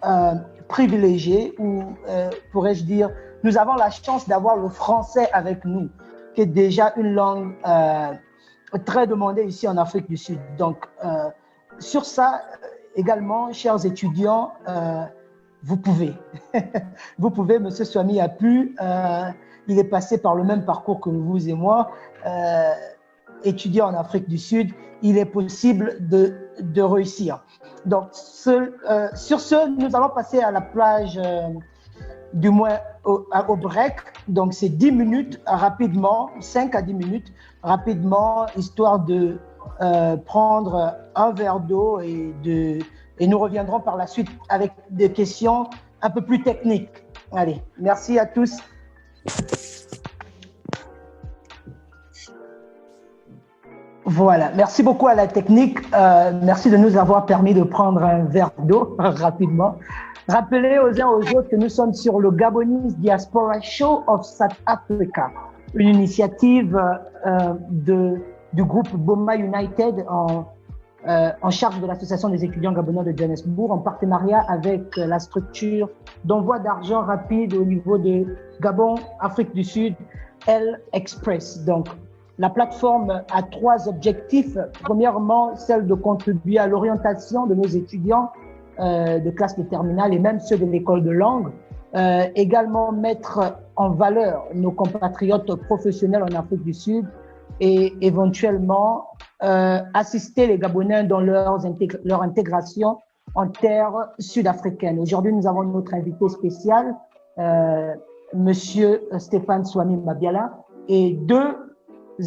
privilégiés, ou pourrais-je dire, nous avons la chance d'avoir le français avec nous, qui est déjà une langue très demandée ici en Afrique du Sud. Donc, sur ça, également, chers étudiants, vous pouvez. Vous pouvez, M. Swami a pu, il est passé par le même parcours que vous et moi, étudier en Afrique du Sud, il est possible de réussir. Donc, sur ce, nous allons passer à la plage, du moins au break. Donc, c'est 10 minutes rapidement, 5 à 10 minutes rapidement, histoire de prendre un verre d'eau et nous reviendrons par la suite avec des questions un peu plus techniques. Allez, merci à tous. Voilà, merci beaucoup à la technique. Merci de nous avoir permis de prendre un verre d'eau rapidement. Rappelez aux uns aux autres que nous sommes sur le Gabonese Diaspora Show of South Africa, une initiative du groupe Boma United en charge de l'Association des étudiants gabonais de Johannesburg, en partenariat avec la structure d'envoi d'argent rapide au niveau de Gabon, Afrique du Sud, L Express. Donc, la plateforme a 3 objectifs. Premièrement, celle de contribuer à l'orientation de nos étudiants de classe de terminale et même ceux de l'école de langue. Également, mettre en valeur nos compatriotes professionnels en Afrique du Sud et éventuellement assister les Gabonais dans leur intégration en terre sud-africaine. Aujourd'hui, nous avons notre invité spécial, Monsieur Stéphane Swami Mabiala, et 2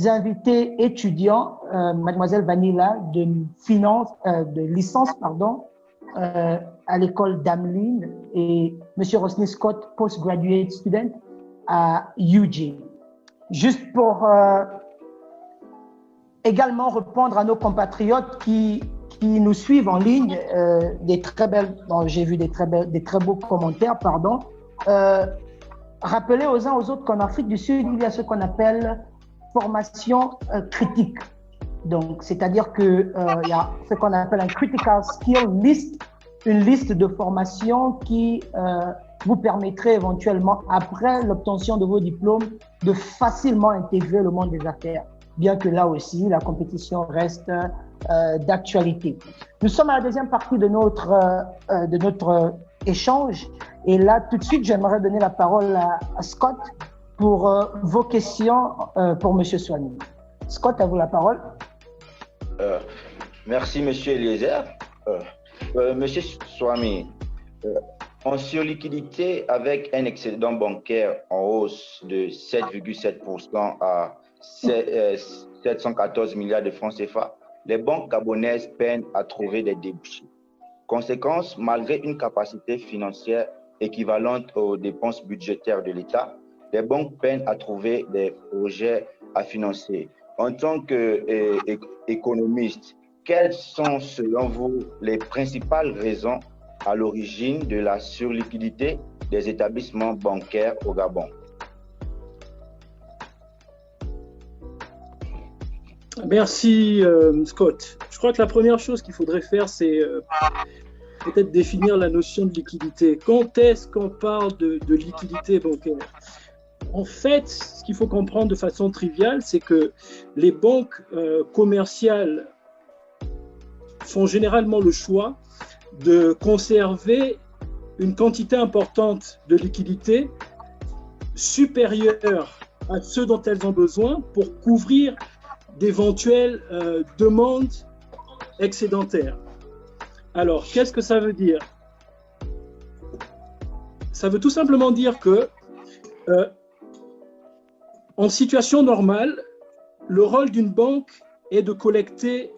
invités étudiants, Mademoiselle Vanilla de licence, à l'école d'Ameline, et Monsieur Rosny Scott, postgraduate student à UG. Juste pour également répondre à nos compatriotes qui nous suivent en ligne, j'ai vu des très beaux commentaires, pardon. Rappelez aux uns aux autres qu'en Afrique du Sud, il y a ce qu'on appelle formation critique. Donc, c'est-à-dire que il y a ce qu'on appelle un critical skill list, une liste de formations qui vous permettrait éventuellement, après l'obtention de vos diplômes, de facilement intégrer le monde des affaires. Bien que là aussi, la compétition reste d'actualité. Nous sommes à la deuxième partie de notre échange. Et là, tout de suite, j'aimerais donner la parole à Scott pour vos questions pour M. Swami. Scott, à vous la parole. Merci, M. Eliezer. M. Swami, en surliquidité, avec un excédent bancaire en hausse de 7,7% à 714 milliards de francs CFA, les banques gabonaises peinent à trouver des débouchés. Conséquence, malgré une capacité financière équivalente aux dépenses budgétaires de l'État, les banques peinent à trouver des projets à financer. En tant qu'économiste, quelles sont selon vous les principales raisons à l'origine de la surliquidité des établissements bancaires au Gabon? Merci Scott. Je crois que la première chose qu'il faudrait faire, c'est peut-être définir la notion de liquidité. Quand est-ce qu'on parle de liquidité bancaire? En fait, ce qu'il faut comprendre de façon triviale, c'est que les banques commerciales font généralement le choix de conserver une quantité importante de liquidités supérieure à ce dont elles ont besoin pour couvrir d'éventuelles demandes excédentaires. Alors, qu'est-ce que ça veut dire? Ça veut tout simplement dire que en situation normale, le rôle d'une banque est de collecter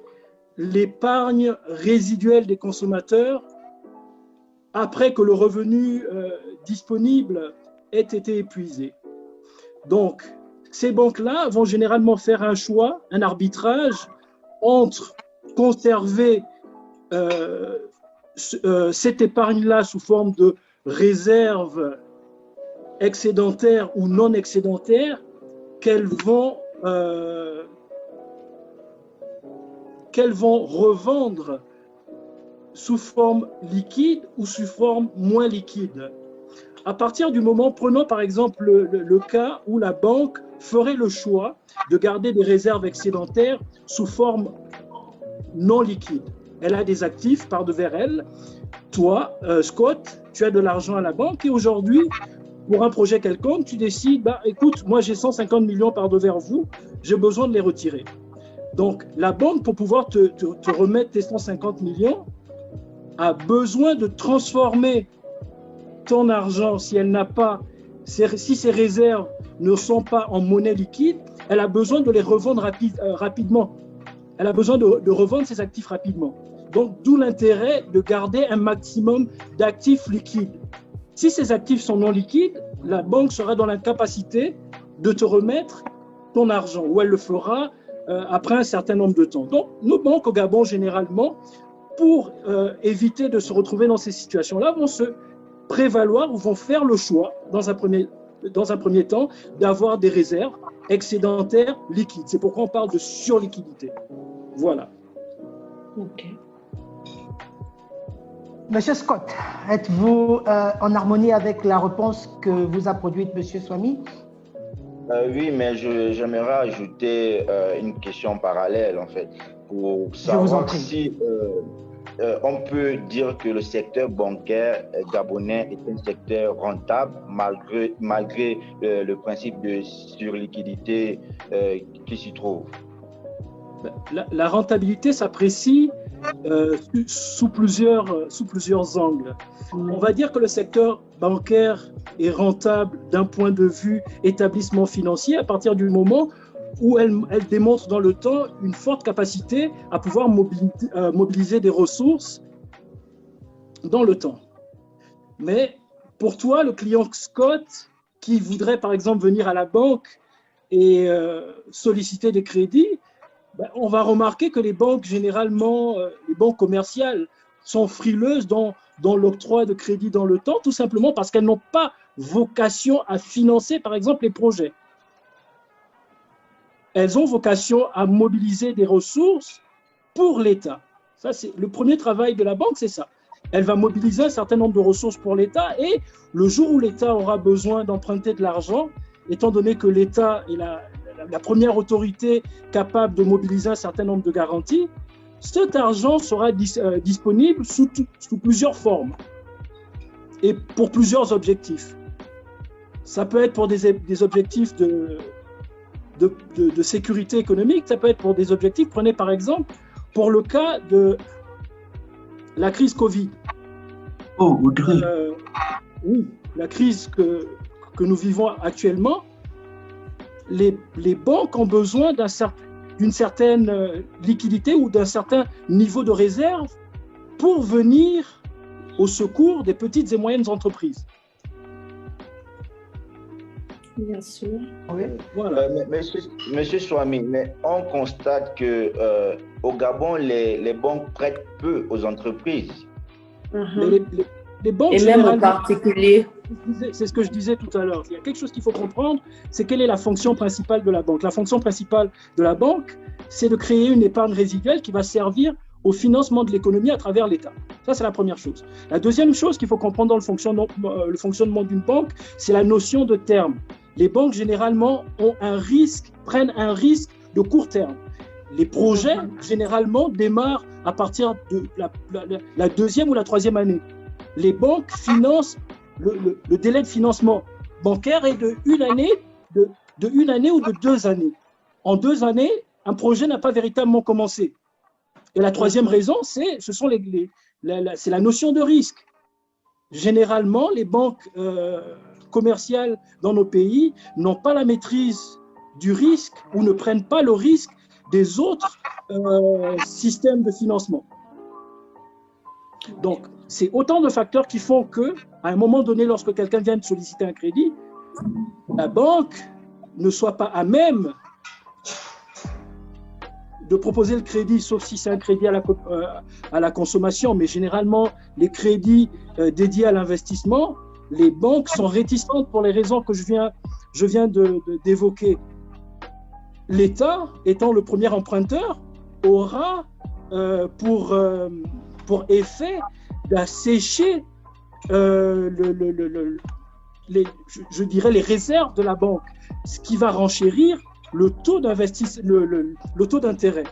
l'épargne résiduelle des consommateurs après que le revenu disponible ait été épuisé. Donc, ces banques-là vont généralement faire un choix, un arbitrage entre conserver cette épargne-là sous forme de réserves excédentaires ou non excédentaires qu'elles vont revendre sous forme liquide ou sous forme moins liquide. À partir du moment, prenons par exemple le cas où la banque ferait le choix de garder des réserves excédentaires sous forme non liquide. Elle a des actifs par devers elle. Toi, Scott, tu as de l'argent à la banque et aujourd'hui, pour un projet quelconque, tu décides, écoute, moi j'ai 150 millions par devers vous, j'ai besoin de les retirer. Donc, la banque, pour pouvoir te remettre tes 150 millions, a besoin de transformer ton argent, si ses réserves ne sont pas en monnaie liquide, elle a besoin de les revendre rapidement. Elle a besoin de revendre ses actifs rapidement. Donc, d'où l'intérêt de garder un maximum d'actifs liquides. Si ces actifs sont non liquides, la banque sera dans l'incapacité de te remettre ton argent, ou elle le fera après un certain nombre de temps. Donc, nos banques au Gabon, généralement, pour éviter de se retrouver dans ces situations-là, vont se prévaloir ou vont faire le choix, dans un premier temps, d'avoir des réserves excédentaires liquides. C'est pourquoi on parle de surliquidité. Voilà. Ok. Monsieur Scott, êtes-vous en harmonie avec la réponse que vous a produite Monsieur Swami? Oui, mais j'aimerais ajouter une question parallèle, en fait, pour savoir si on peut dire que le secteur bancaire gabonais est un secteur rentable malgré le principe de surliquidité qui s'y trouve. La rentabilité s'apprécie sous plusieurs angles. On va dire que le secteur bancaire est rentable d'un point de vue établissement financier à partir du moment où elle démontre dans le temps une forte capacité à pouvoir mobiliser des ressources dans le temps. Mais pour toi, le client Scott, qui voudrait par exemple venir à la banque et solliciter des crédits, on va remarquer que les banques, généralement, les banques commerciales, sont frileuses dans l'octroi de crédit dans le temps, tout simplement parce qu'elles n'ont pas vocation à financer, par exemple, les projets. Elles ont vocation à mobiliser des ressources pour l'État. Ça, c'est le premier travail de la banque, c'est ça. Elle va mobiliser un certain nombre de ressources pour l'État et le jour où l'État aura besoin d'emprunter de l'argent, étant donné que l'État est la première autorité capable de mobiliser un certain nombre de garanties, cet argent sera disponible sous plusieurs formes et pour plusieurs objectifs. Ça peut être pour des objectifs de sécurité économique, ça peut être pour des objectifs, prenez par exemple, pour le cas de la crise Covid. Oh, Audrey. Oui, la crise que nous vivons actuellement, les banques ont besoin d'une certaine liquidité ou d'un certain niveau de réserve pour venir au secours des petites et moyennes entreprises. Bien sûr. Oui. Voilà. Monsieur Swami, mais on constate que au Gabon, les banques prêtent peu aux entreprises. Les banques, et même en particulier. C'est ce que je disais tout à l'heure. Il y a quelque chose qu'il faut comprendre, c'est quelle est la fonction principale de la banque. La fonction principale de la banque, c'est de créer une épargne résiduelle qui va servir au financement de l'économie à travers l'État. Ça, c'est la première chose. La deuxième chose qu'il faut comprendre dans le fonctionnement d'une banque, c'est la notion de terme. Les banques, généralement, prennent un risque de court terme. Les projets, généralement, démarrent à partir de la deuxième ou la troisième année. Les banques financent, le délai de financement bancaire est de une année ou de 2 années. En 2 années, un projet n'a pas véritablement commencé. Et la troisième raison, c'est la notion de risque. Généralement, les banques commerciales dans nos pays n'ont pas la maîtrise du risque ou ne prennent pas le risque des autres systèmes de financement. Donc, c'est autant de facteurs qui font que, à un moment donné, lorsque quelqu'un vient de solliciter un crédit, la banque ne soit pas à même de proposer le crédit, sauf si c'est un crédit à la consommation, mais généralement, les crédits dédiés à l'investissement, les banques sont réticentes pour les raisons que je viens d'évoquer. L'État, étant le premier emprunteur, aura pour effet d'assécher je dirais les réserves de la banque, ce qui va renchérir le taux d'intérêt.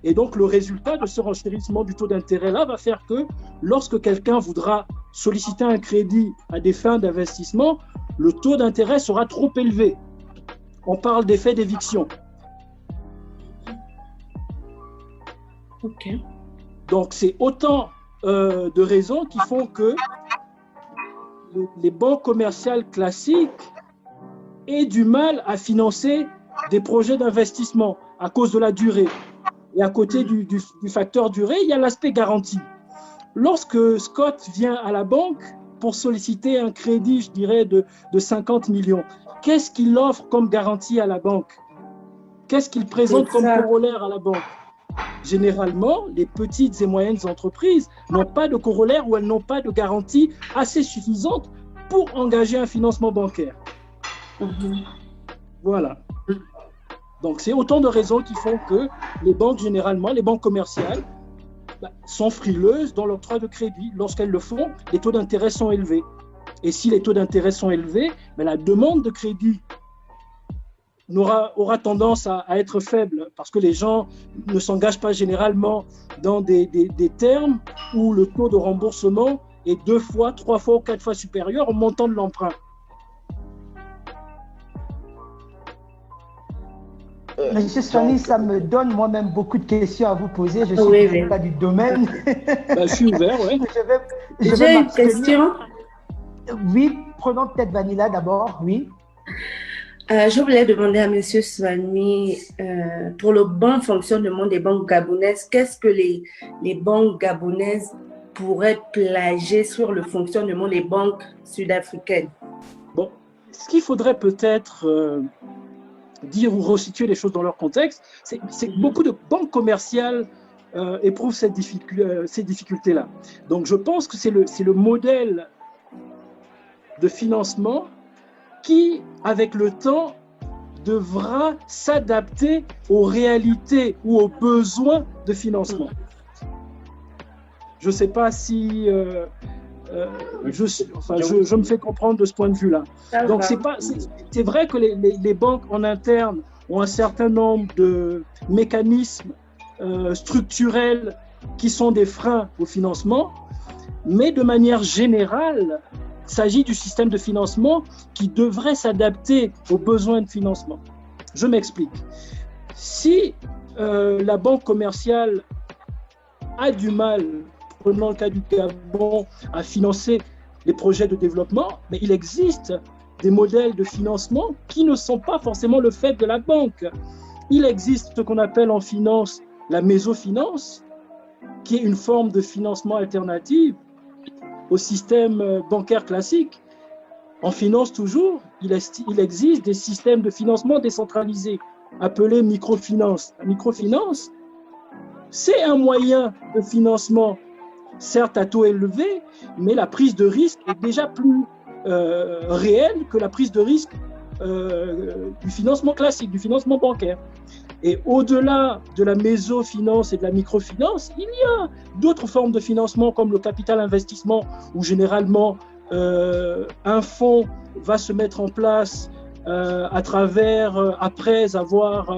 Et donc, le résultat de ce renchérissement du taux d'intérêt-là va faire que lorsque quelqu'un voudra solliciter un crédit à des fins d'investissement, le taux d'intérêt sera trop élevé. On parle d'effet d'éviction. Ok. Donc, c'est autant de raisons qui font que les banques commerciales classiques aient du mal à financer des projets d'investissement à cause de la durée. Et à côté du facteur durée, il y a l'aspect garantie. Lorsque Scott vient à la banque pour solliciter un crédit, je dirais, de 50 millions, qu'est-ce qu'il offre comme garantie à la banque? Qu'est-ce qu'il présente comme corollaire à la banque? Généralement, les petites et moyennes entreprises n'ont pas de corollaire ou elles n'ont pas de garantie assez suffisante pour engager un financement bancaire. Voilà. Donc, c'est autant de raisons qui font que les banques, généralement, les banques commerciales, sont frileuses dans l'octroi de crédit. Lorsqu'elles le font, les taux d'intérêt sont élevés. Et si les taux d'intérêt sont élevés, la demande de crédit aura tendance à être faible parce que les gens ne s'engagent pas généralement dans des termes où le taux de remboursement est 2 fois, 3 fois ou 4 fois supérieur au montant de l'emprunt. Monsieur Swami, ça me donne moi-même beaucoup de questions à vous poser. Je suis pas du domaine. Je suis ouvert, oui. J'ai une question. Oui, prenons peut-être Vanilla d'abord, oui. Je voulais demander à Monsieur Swami, pour le bon fonctionnement des banques gabonaises, qu'est-ce que les banques gabonaises pourraient plager sur le fonctionnement des banques sud-africaines? Bon, ce qu'il faudrait peut-être dire ou resituer les choses dans leur contexte, c'est que beaucoup de banques commerciales éprouvent ces difficultés-là. Donc, je pense que c'est le modèle de financement qui, avec le temps, devra s'adapter aux réalités ou aux besoins de financement. Je ne sais pas si je me fais comprendre de ce point de vue-là. Donc, c'est vrai que les banques en interne ont un certain nombre de mécanismes structurels qui sont des freins au financement, mais de manière générale, il s'agit du système de financement qui devrait s'adapter aux besoins de financement. Je m'explique. Si la banque commerciale a du mal, prenons le cas du Gabon, à financer les projets de développement, mais il existe des modèles de financement qui ne sont pas forcément le fait de la banque. Il existe ce qu'on appelle en finance la mésofinance, qui est une forme de financement alternative au système bancaire classique. En finance toujours, il existe des systèmes de financement décentralisés appelés microfinance. La microfinance, c'est un moyen de financement, certes à taux élevé, mais la prise de risque est déjà plus réelle que la prise de risque du financement classique, du financement bancaire. Et au-delà de la mésofinance et de la microfinance, il y a d'autres formes de financement comme le capital investissement, où généralement un fonds va se mettre en place à travers, après avoir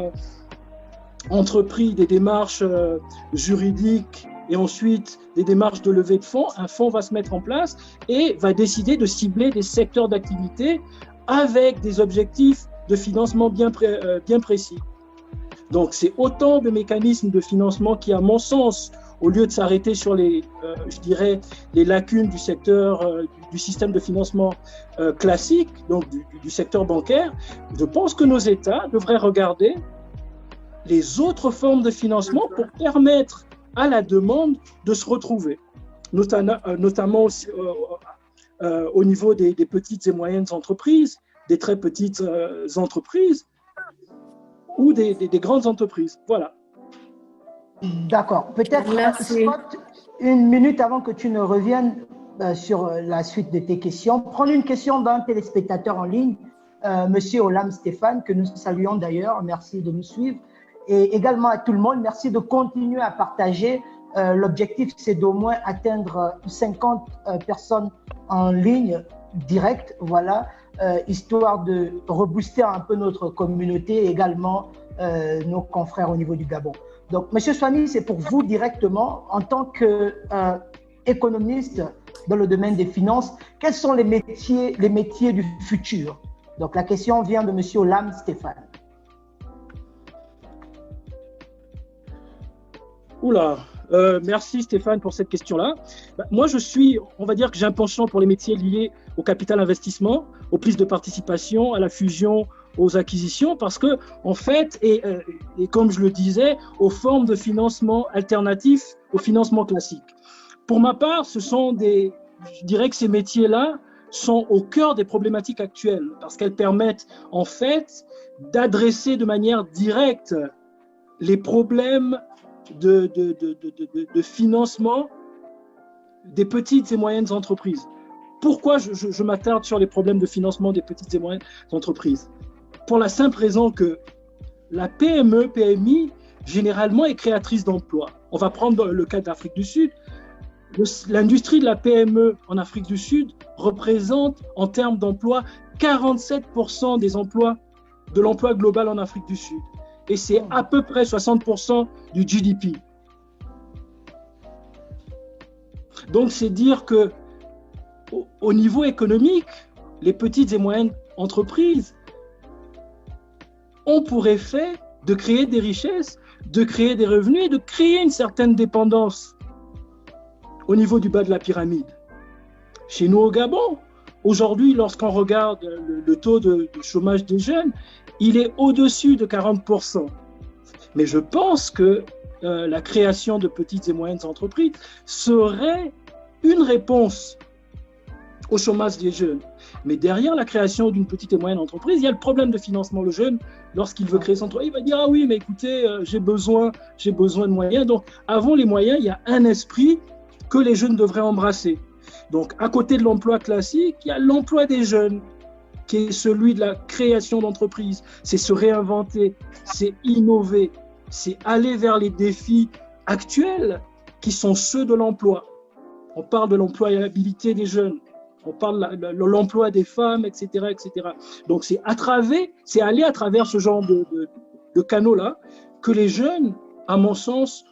entrepris des démarches juridiques et ensuite des démarches de levée de fonds, un fonds va se mettre en place et va décider de cibler des secteurs d'activité avec des objectifs de financement bien précis. Donc, c'est autant de mécanismes de financement qui, à mon sens, au lieu de s'arrêter sur les lacunes du secteur, du système de financement classique, donc du secteur bancaire, je pense que nos États devraient regarder les autres formes de financement pour permettre à la demande de se retrouver, notamment aussi, au niveau des petites et moyennes entreprises, des très petites entreprises, ou des grandes entreprises. Voilà. D'accord. Peut-être, Merci. Scott, une minute avant que tu ne reviennes sur la suite de tes questions, prendre une question d'un téléspectateur en ligne, Monsieur Olam Stéphane, que nous saluons d'ailleurs. Merci de nous suivre. Et également à tout le monde, merci de continuer à partager. L'objectif, c'est d'au moins atteindre 50 personnes en ligne directe, voilà, histoire de rebooster un peu notre communauté et également nos confrères au niveau du Gabon. Donc, Monsieur Swami, c'est pour vous directement, en tant qu'économiste dans le domaine des finances, quels sont les métiers du futur? Donc, la question vient de Monsieur Olam Stéphane. Oula, merci Stéphane pour cette question-là. Moi, on va dire que j'ai un penchant pour les métiers liés au capital investissement, aux prises de participation, à la fusion, aux acquisitions, parce que, en fait, et comme je le disais, aux formes de financement alternatifs au financement classique. Pour ma part, je dirais que ces métiers-là sont au cœur des problématiques actuelles, parce qu'elles permettent, en fait, d'adresser de manière directe les problèmes de financement des petites et moyennes entreprises. Pourquoi je m'attarde sur les problèmes de financement des petites et moyennes entreprises? Pour la simple raison que la PME, PMI, généralement est créatrice d'emplois. On va prendre le cas d'Afrique du Sud. L'industrie de la PME en Afrique du Sud représente, en termes d'emplois, 47% de l'emploi global en Afrique du Sud. Et c'est à peu près 60% du GDP. Donc, c'est dire que au niveau économique, les petites et moyennes entreprises ont pour effet de créer des richesses, de créer des revenus et de créer une certaine dépendance au niveau du bas de la pyramide. Chez nous au Gabon, aujourd'hui, lorsqu'on regarde le taux de chômage des jeunes, il est au-dessus de 40%. Mais je pense que la création de petites et moyennes entreprises serait une réponse au chômage des jeunes. Mais derrière la création d'une petite et moyenne entreprise, il y a le problème de financement. Le jeune, lorsqu'il veut créer son entreprise, il va dire « Ah oui, mais écoutez, j'ai besoin de moyens. » Donc, avant les moyens, il y a un esprit que les jeunes devraient embrasser. Donc, à côté de l'emploi classique, il y a l'emploi des jeunes, qui est celui de la création d'entreprises. C'est se réinventer, c'est innover, c'est aller vers les défis actuels qui sont ceux de l'emploi. On parle de l'employabilité des jeunes, on parle de l'emploi des femmes, etc., etc. Donc, c'est aller à travers ce genre de canaux-là que les jeunes, à mon sens,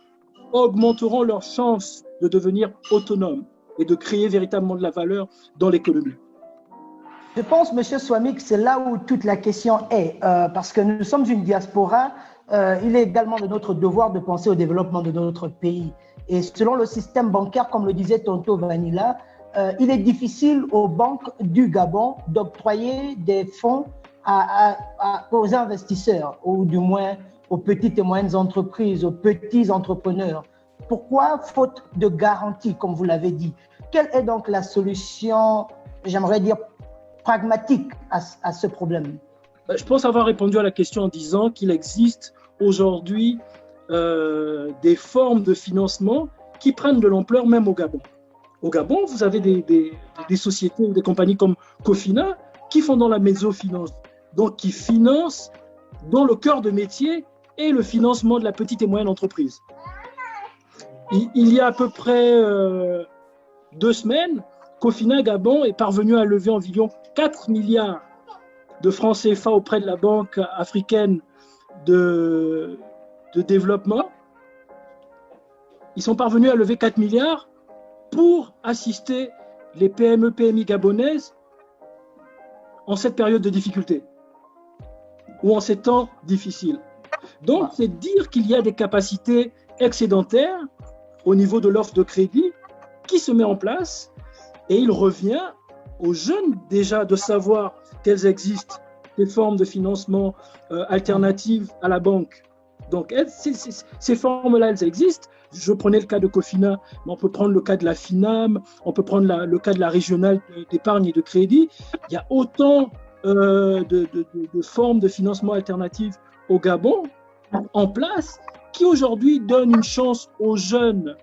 augmenteront leurs chances de devenir autonomes et de créer véritablement de la valeur dans l'économie. Je pense, Monsieur Swami, que c'est là où toute la question est, parce que nous sommes une diaspora, il est également de notre devoir de penser au développement de notre pays. Et selon le système bancaire, comme le disait Tonto Vanilla, il est difficile aux banques du Gabon d'octroyer des fonds aux investisseurs, ou du moins aux petites et moyennes entreprises, aux petits entrepreneurs. Pourquoi? Faute de garantie, comme vous l'avez dit. Quelle est donc la solution, j'aimerais dire, pragmatique à ce problème? Je pense avoir répondu à la question en disant qu'il existe aujourd'hui des formes de financement qui prennent de l'ampleur même au Gabon. Au Gabon, vous avez des sociétés ou des compagnies comme Cofina qui font dans la mésofinance, donc qui financent dans le cœur de métier et le financement de la petite et moyenne entreprise. Il y a à peu près 2 semaines, Cofina Gabon est parvenu à lever environ 4 milliards de francs CFA auprès de la Banque africaine de développement. Ils sont parvenus à lever 4 milliards pour assister les PME, PMI gabonaises en cette période de difficulté ou en ces temps difficiles. Donc, c'est dire qu'il y a des capacités excédentaires au niveau de l'offre de crédit qui se met en place et il revient aux jeunes déjà de savoir qu'elles existent, des formes de financement alternatives à la banque. Donc, ces formes-là, elles existent. Je prenais le cas de Cofina, mais on peut prendre le cas de la FINAM, on peut prendre le cas de la régionale d'épargne et de crédit. Il y a autant de formes de financement alternatives au Gabon en place qui aujourd'hui donne une chance aux jeunes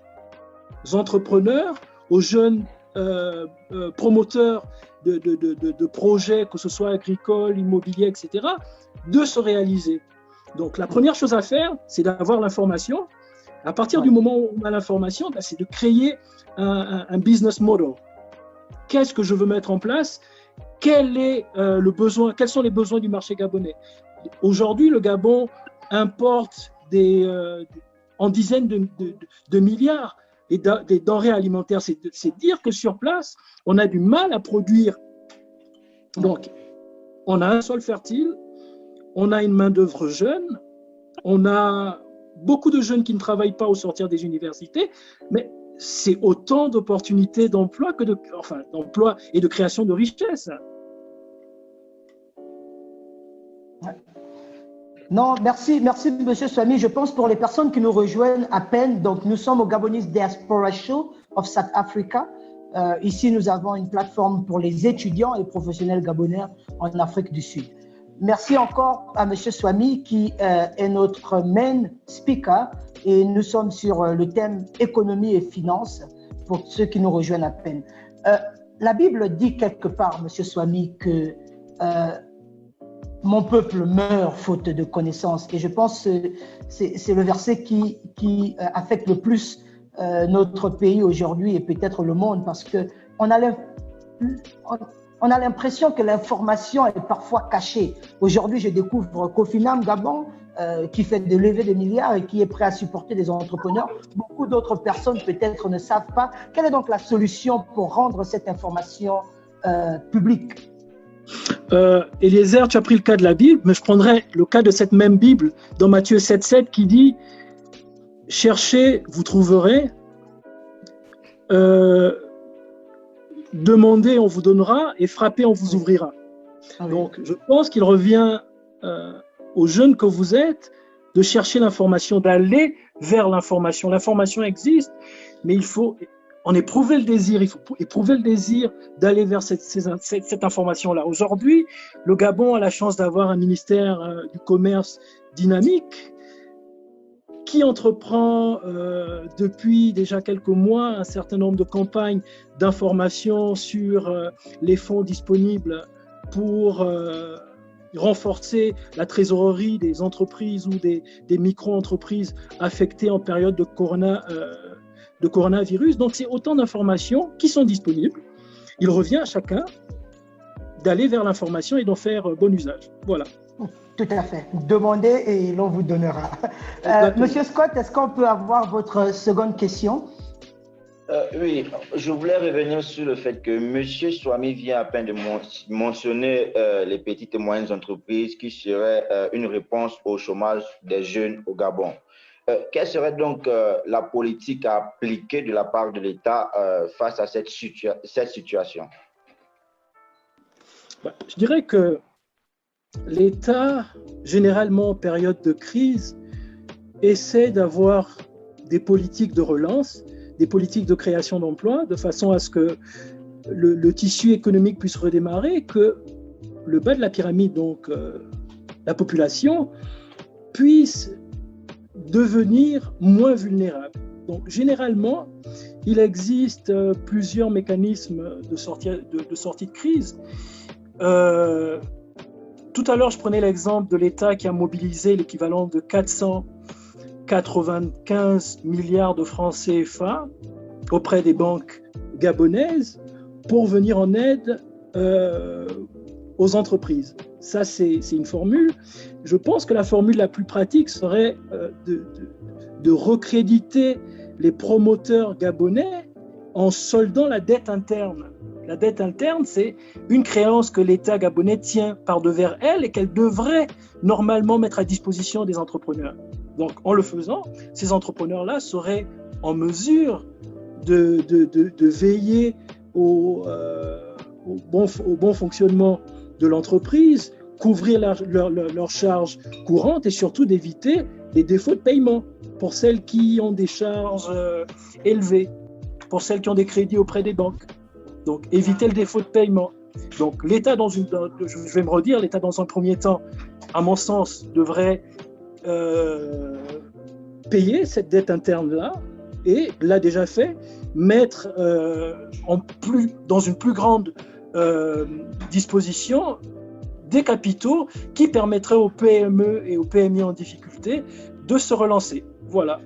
entrepreneurs, aux jeunes promoteurs de projets, que ce soit agricoles, immobiliers, etc., de se réaliser. Donc, la première chose à faire, c'est d'avoir l'information. À partir du moment où on a l'information, c'est de créer un business model. Qu'est-ce que je veux mettre en place? Quel est le besoin? Quels sont les besoins du marché gabonais? Aujourd'hui, le Gabon importe en dizaines de milliards des denrées alimentaires. C'est dire que sur place, on a du mal à produire. Donc, on a un sol fertile, on a une main-d'œuvre jeune, on a beaucoup de jeunes qui ne travaillent pas au sortir des universités, mais c'est autant d'opportunités d'emploi d'emploi et de création de richesses. Non, merci, M. Swami. Je pense pour les personnes qui nous rejoignent à peine, donc nous sommes au Gabonese Diaspora Show of South Africa. Ici, nous avons une plateforme pour les étudiants et professionnels gabonais en Afrique du Sud. Merci encore à M. Swami qui est notre main speaker et nous sommes sur le thème économie et finances pour ceux qui nous rejoignent à peine. La Bible dit quelque part, M. Swami, que mon peuple meurt faute de connaissances. Et je pense que c'est le verset qui affecte le plus notre pays aujourd'hui et peut-être le monde, parce qu'on a l'impression que l'information est parfois cachée. Aujourd'hui, je découvre Kofinam Gabon, qui fait des levées de milliards et qui est prêt à supporter des entrepreneurs. Beaucoup d'autres personnes peut-être ne savent pas. Quelle est donc la solution pour rendre cette information publique? Eliezer, tu as pris le cas de la Bible, mais je prendrais le cas de cette même Bible dans Matthieu 7,7 qui dit « Cherchez, vous trouverez, demandez, on vous donnera, et frappez, on vous ouvrira. » Donc, je pense qu'il revient aux jeunes que vous êtes de chercher l'information, d'aller vers l'information. L'information existe, mais il faut en éprouver le désir, il faut éprouver le désir d'aller vers cette information-là. Aujourd'hui, le Gabon a la chance d'avoir un ministère du commerce dynamique qui entreprend depuis déjà quelques mois un certain nombre de campagnes d'information sur les fonds disponibles pour renforcer la trésorerie des entreprises ou des micro-entreprises affectées en période de coronavirus. Donc, c'est autant d'informations qui sont disponibles. Il revient à chacun d'aller vers l'information et d'en faire bon usage. Voilà. Tout à fait. Demandez et l'on vous donnera. Monsieur Scott, est-ce qu'on peut avoir votre seconde question? Oui, je voulais revenir sur le fait que Monsieur Swami vient à peine de mentionner les petites et moyennes entreprises qui seraient une réponse au chômage des jeunes au Gabon. Quelle serait donc la politique à appliquer de la part de l'État face à cette situation? Je dirais que l'État, généralement en période de crise, essaie d'avoir des politiques de relance, des politiques de création d'emplois, de façon à ce que le tissu économique puisse redémarrer, que le bas de la pyramide, donc la population, puisse devenir moins vulnérable. Donc, généralement, il existe plusieurs mécanismes de sortie de crise. Tout à l'heure, je prenais l'exemple de l'État qui a mobilisé l'équivalent de 495 milliards de francs CFA auprès des banques gabonaises pour venir en aide aux entreprises. Ça, c'est une formule. Je pense que la formule la plus pratique serait de recréditer les promoteurs gabonais en soldant la dette interne. La dette interne, c'est une créance que l'État gabonais tient par-devers elle et qu'elle devrait normalement mettre à disposition des entrepreneurs. Donc, en le faisant, ces entrepreneurs-là seraient en mesure de veiller au bon fonctionnement de l'entreprise, couvrir leurs charges courantes et surtout d'éviter les défauts de paiement pour celles qui ont des charges élevées, pour celles qui ont des crédits auprès des banques. Donc, éviter le défaut de paiement. Donc, l'État, je vais me redire, l'État, dans un premier temps, à mon sens, devrait payer cette dette interne-là et l'a déjà fait, mettre dans une plus grande disposition des capitaux qui permettraient aux PME et aux PMI en difficulté de se relancer. Voilà.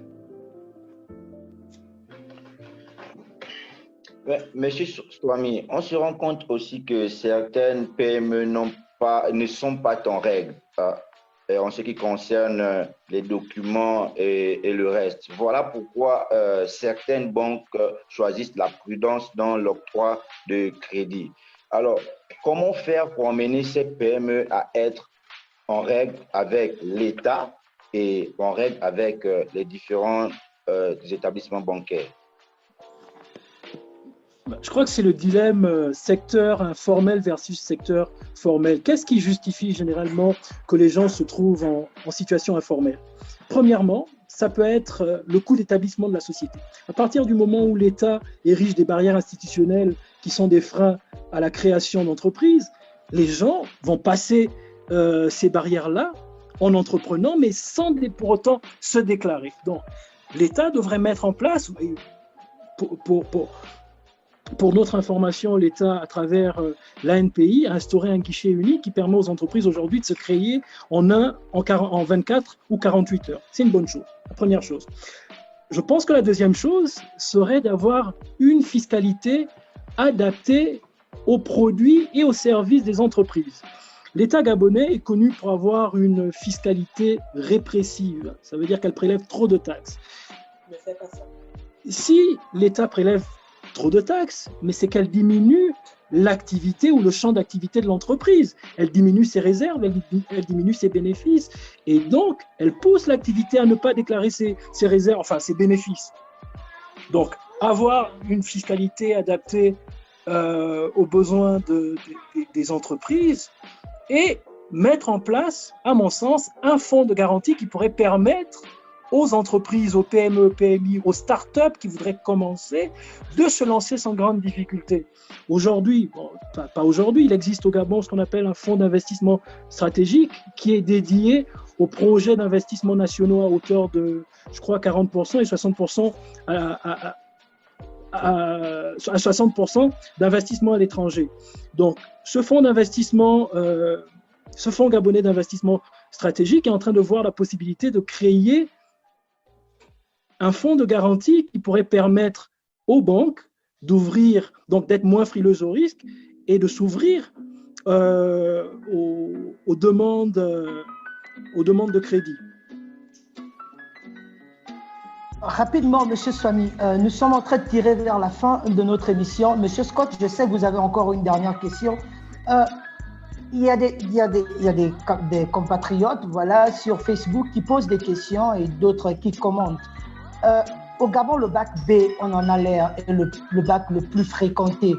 Monsieur Swami, on se rend compte aussi que certaines PME ne sont pas en règle en ce qui concerne les documents et le reste. Voilà pourquoi certaines banques choisissent la prudence dans l'octroi de crédit. Alors, comment faire pour amener ces PME à être en règle avec l'État et en règle avec les différents établissements bancaires? Je crois que c'est le dilemme secteur informel versus secteur formel. Qu'est-ce qui justifie généralement que les gens se trouvent en situation informelle? Premièrement, ça peut être le coût d'établissement de la société. À partir du moment où l'État érige des barrières institutionnelles qui sont des freins à la création d'entreprises, les gens vont passer ces barrières-là en entreprenant, mais sans pour autant se déclarer. Donc, l'État devrait mettre en place, pour notre information, l'État, à travers l'ANPI, a instauré un guichet unique qui permet aux entreprises aujourd'hui de se créer en 24 ou 48 heures. C'est une bonne chose, la première chose. Je pense que la deuxième chose serait d'avoir une fiscalité adaptée aux produits et aux services des entreprises. L'État gabonais est connu pour avoir une fiscalité répressive. Ça veut dire qu'elle prélève trop de taxes. Ne fais pas ça. Si l'État prélève trop de taxes, mais c'est qu'elle diminue l'activité ou le champ d'activité de l'entreprise. Elle diminue ses réserves, elle diminue ses bénéfices, et donc elle pousse l'activité à ne pas déclarer ses réserves, enfin ses bénéfices. Donc, avoir une fiscalité adaptée aux besoins des entreprises et mettre en place, à mon sens, un fonds de garantie qui pourrait permettre aux entreprises, aux PME, PMI, aux startups qui voudraient commencer, de se lancer sans grande difficulté. Aujourd'hui, pas aujourd'hui, il existe au Gabon ce qu'on appelle un fonds d'investissement stratégique qui est dédié aux projets d'investissement nationaux à hauteur de, je crois, 40% et 60% à 60% d'investissement à l'étranger. Donc, ce fonds d'investissement, ce fonds gabonais d'investissement stratégique est en train de voir la possibilité de créer un fonds de garantie qui pourrait permettre aux banques d'ouvrir, donc d'être moins frileuses au risque et de s'ouvrir aux demandes de crédit. Rapidement, Monsieur Swami, nous sommes en train de tirer vers la fin de notre émission. Monsieur Scott, je sais que vous avez encore une dernière question. Il y a des compatriotes, voilà, sur Facebook qui posent des questions et d'autres qui commentent. Au Gabon, le bac B, on en a l'air, est le bac le plus fréquenté,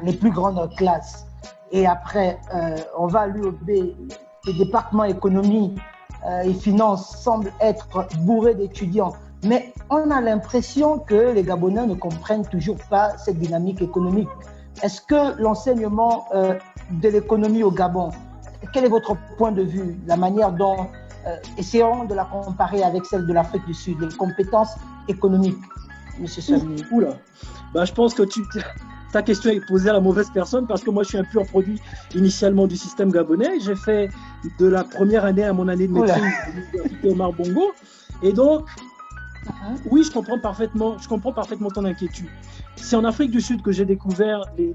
les plus grandes classes. Et après, on va à l'UOB, le département économie et finances semble être bourré d'étudiants. Mais on a l'impression que les Gabonais ne comprennent toujours pas cette dynamique économique. Est-ce que l'enseignement de l'économie au Gabon, quel est votre point de vue, la manière dont, essayons de la comparer avec celle de l'Afrique du Sud, les compétences économiques, M. Swami? Oula, je pense que ta question est posée à la mauvaise personne parce que moi je suis un pur produit initialement du système gabonais. J'ai fait de la première année à mon année de maîtrise à l'université Omar Bongo. Et donc, oui, je comprends parfaitement ton inquiétude. C'est en Afrique du Sud que j'ai découvert les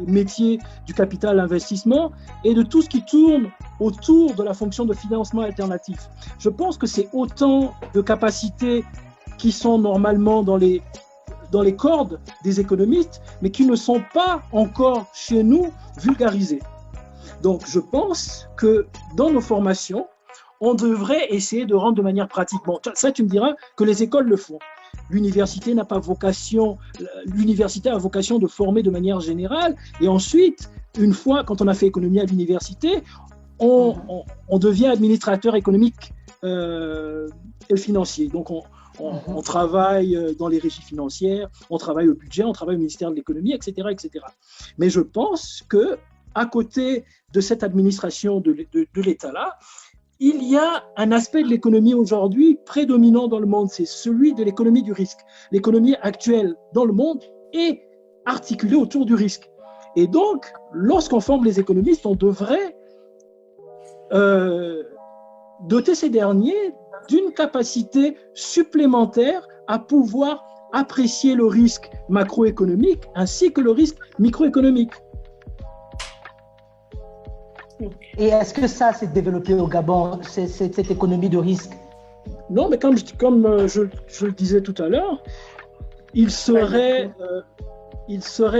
métiers du capital investissement et de tout ce qui tourne autour de la fonction de financement alternatif. Je pense que c'est autant de capacités qui sont normalement dans les cordes des économistes, mais qui ne sont pas encore chez nous vulgarisées. Donc, je pense que dans nos formations, on devrait essayer de rendre de manière pratique. Bon, ça, tu me diras que les écoles le font. L'université a vocation de former de manière générale. Et ensuite, une fois, quand on a fait économie à l'université, on devient administrateur économique et financier. Donc, on travaille dans les régies financières, on travaille au budget, on travaille au ministère de l'économie, etc., etc. Mais je pense qu'à côté de cette administration de l'État-là, il y a un aspect de l'économie aujourd'hui prédominant dans le monde, c'est celui de l'économie du risque. L'économie actuelle dans le monde est articulée autour du risque. Et donc, lorsqu'on forme les économistes, on devrait doter ces derniers d'une capacité supplémentaire à pouvoir apprécier le risque macroéconomique ainsi que le risque microéconomique. Et est-ce que ça s'est développé au Gabon, cette économie de risque? Non, mais comme je le disais tout à l'heure, il serait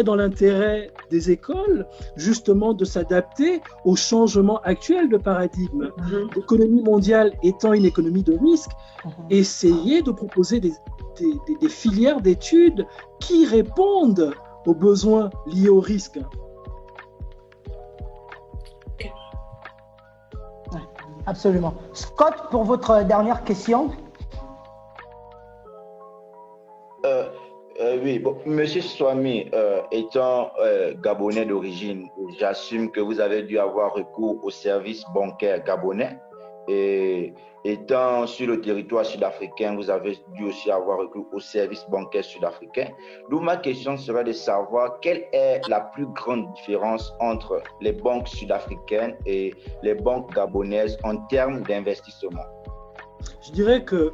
dans l'intérêt des écoles, justement, de s'adapter au changement actuel de paradigme. L'économie mondiale étant une économie de risque, essayer de proposer des filières d'études qui répondent aux besoins liés au risque. Absolument. Scott, pour votre dernière question. Oui, bon, Monsieur Swami, étant gabonais d'origine, j'assume que vous avez dû avoir recours aux services bancaires gabonais. Et étant sur le territoire sud-africain, vous avez dû aussi avoir recours aux services bancaires sud-africains. Donc, ma question serait de savoir quelle est la plus grande différence entre les banques sud-africaines et les banques gabonaises en termes d'investissement. Je dirais que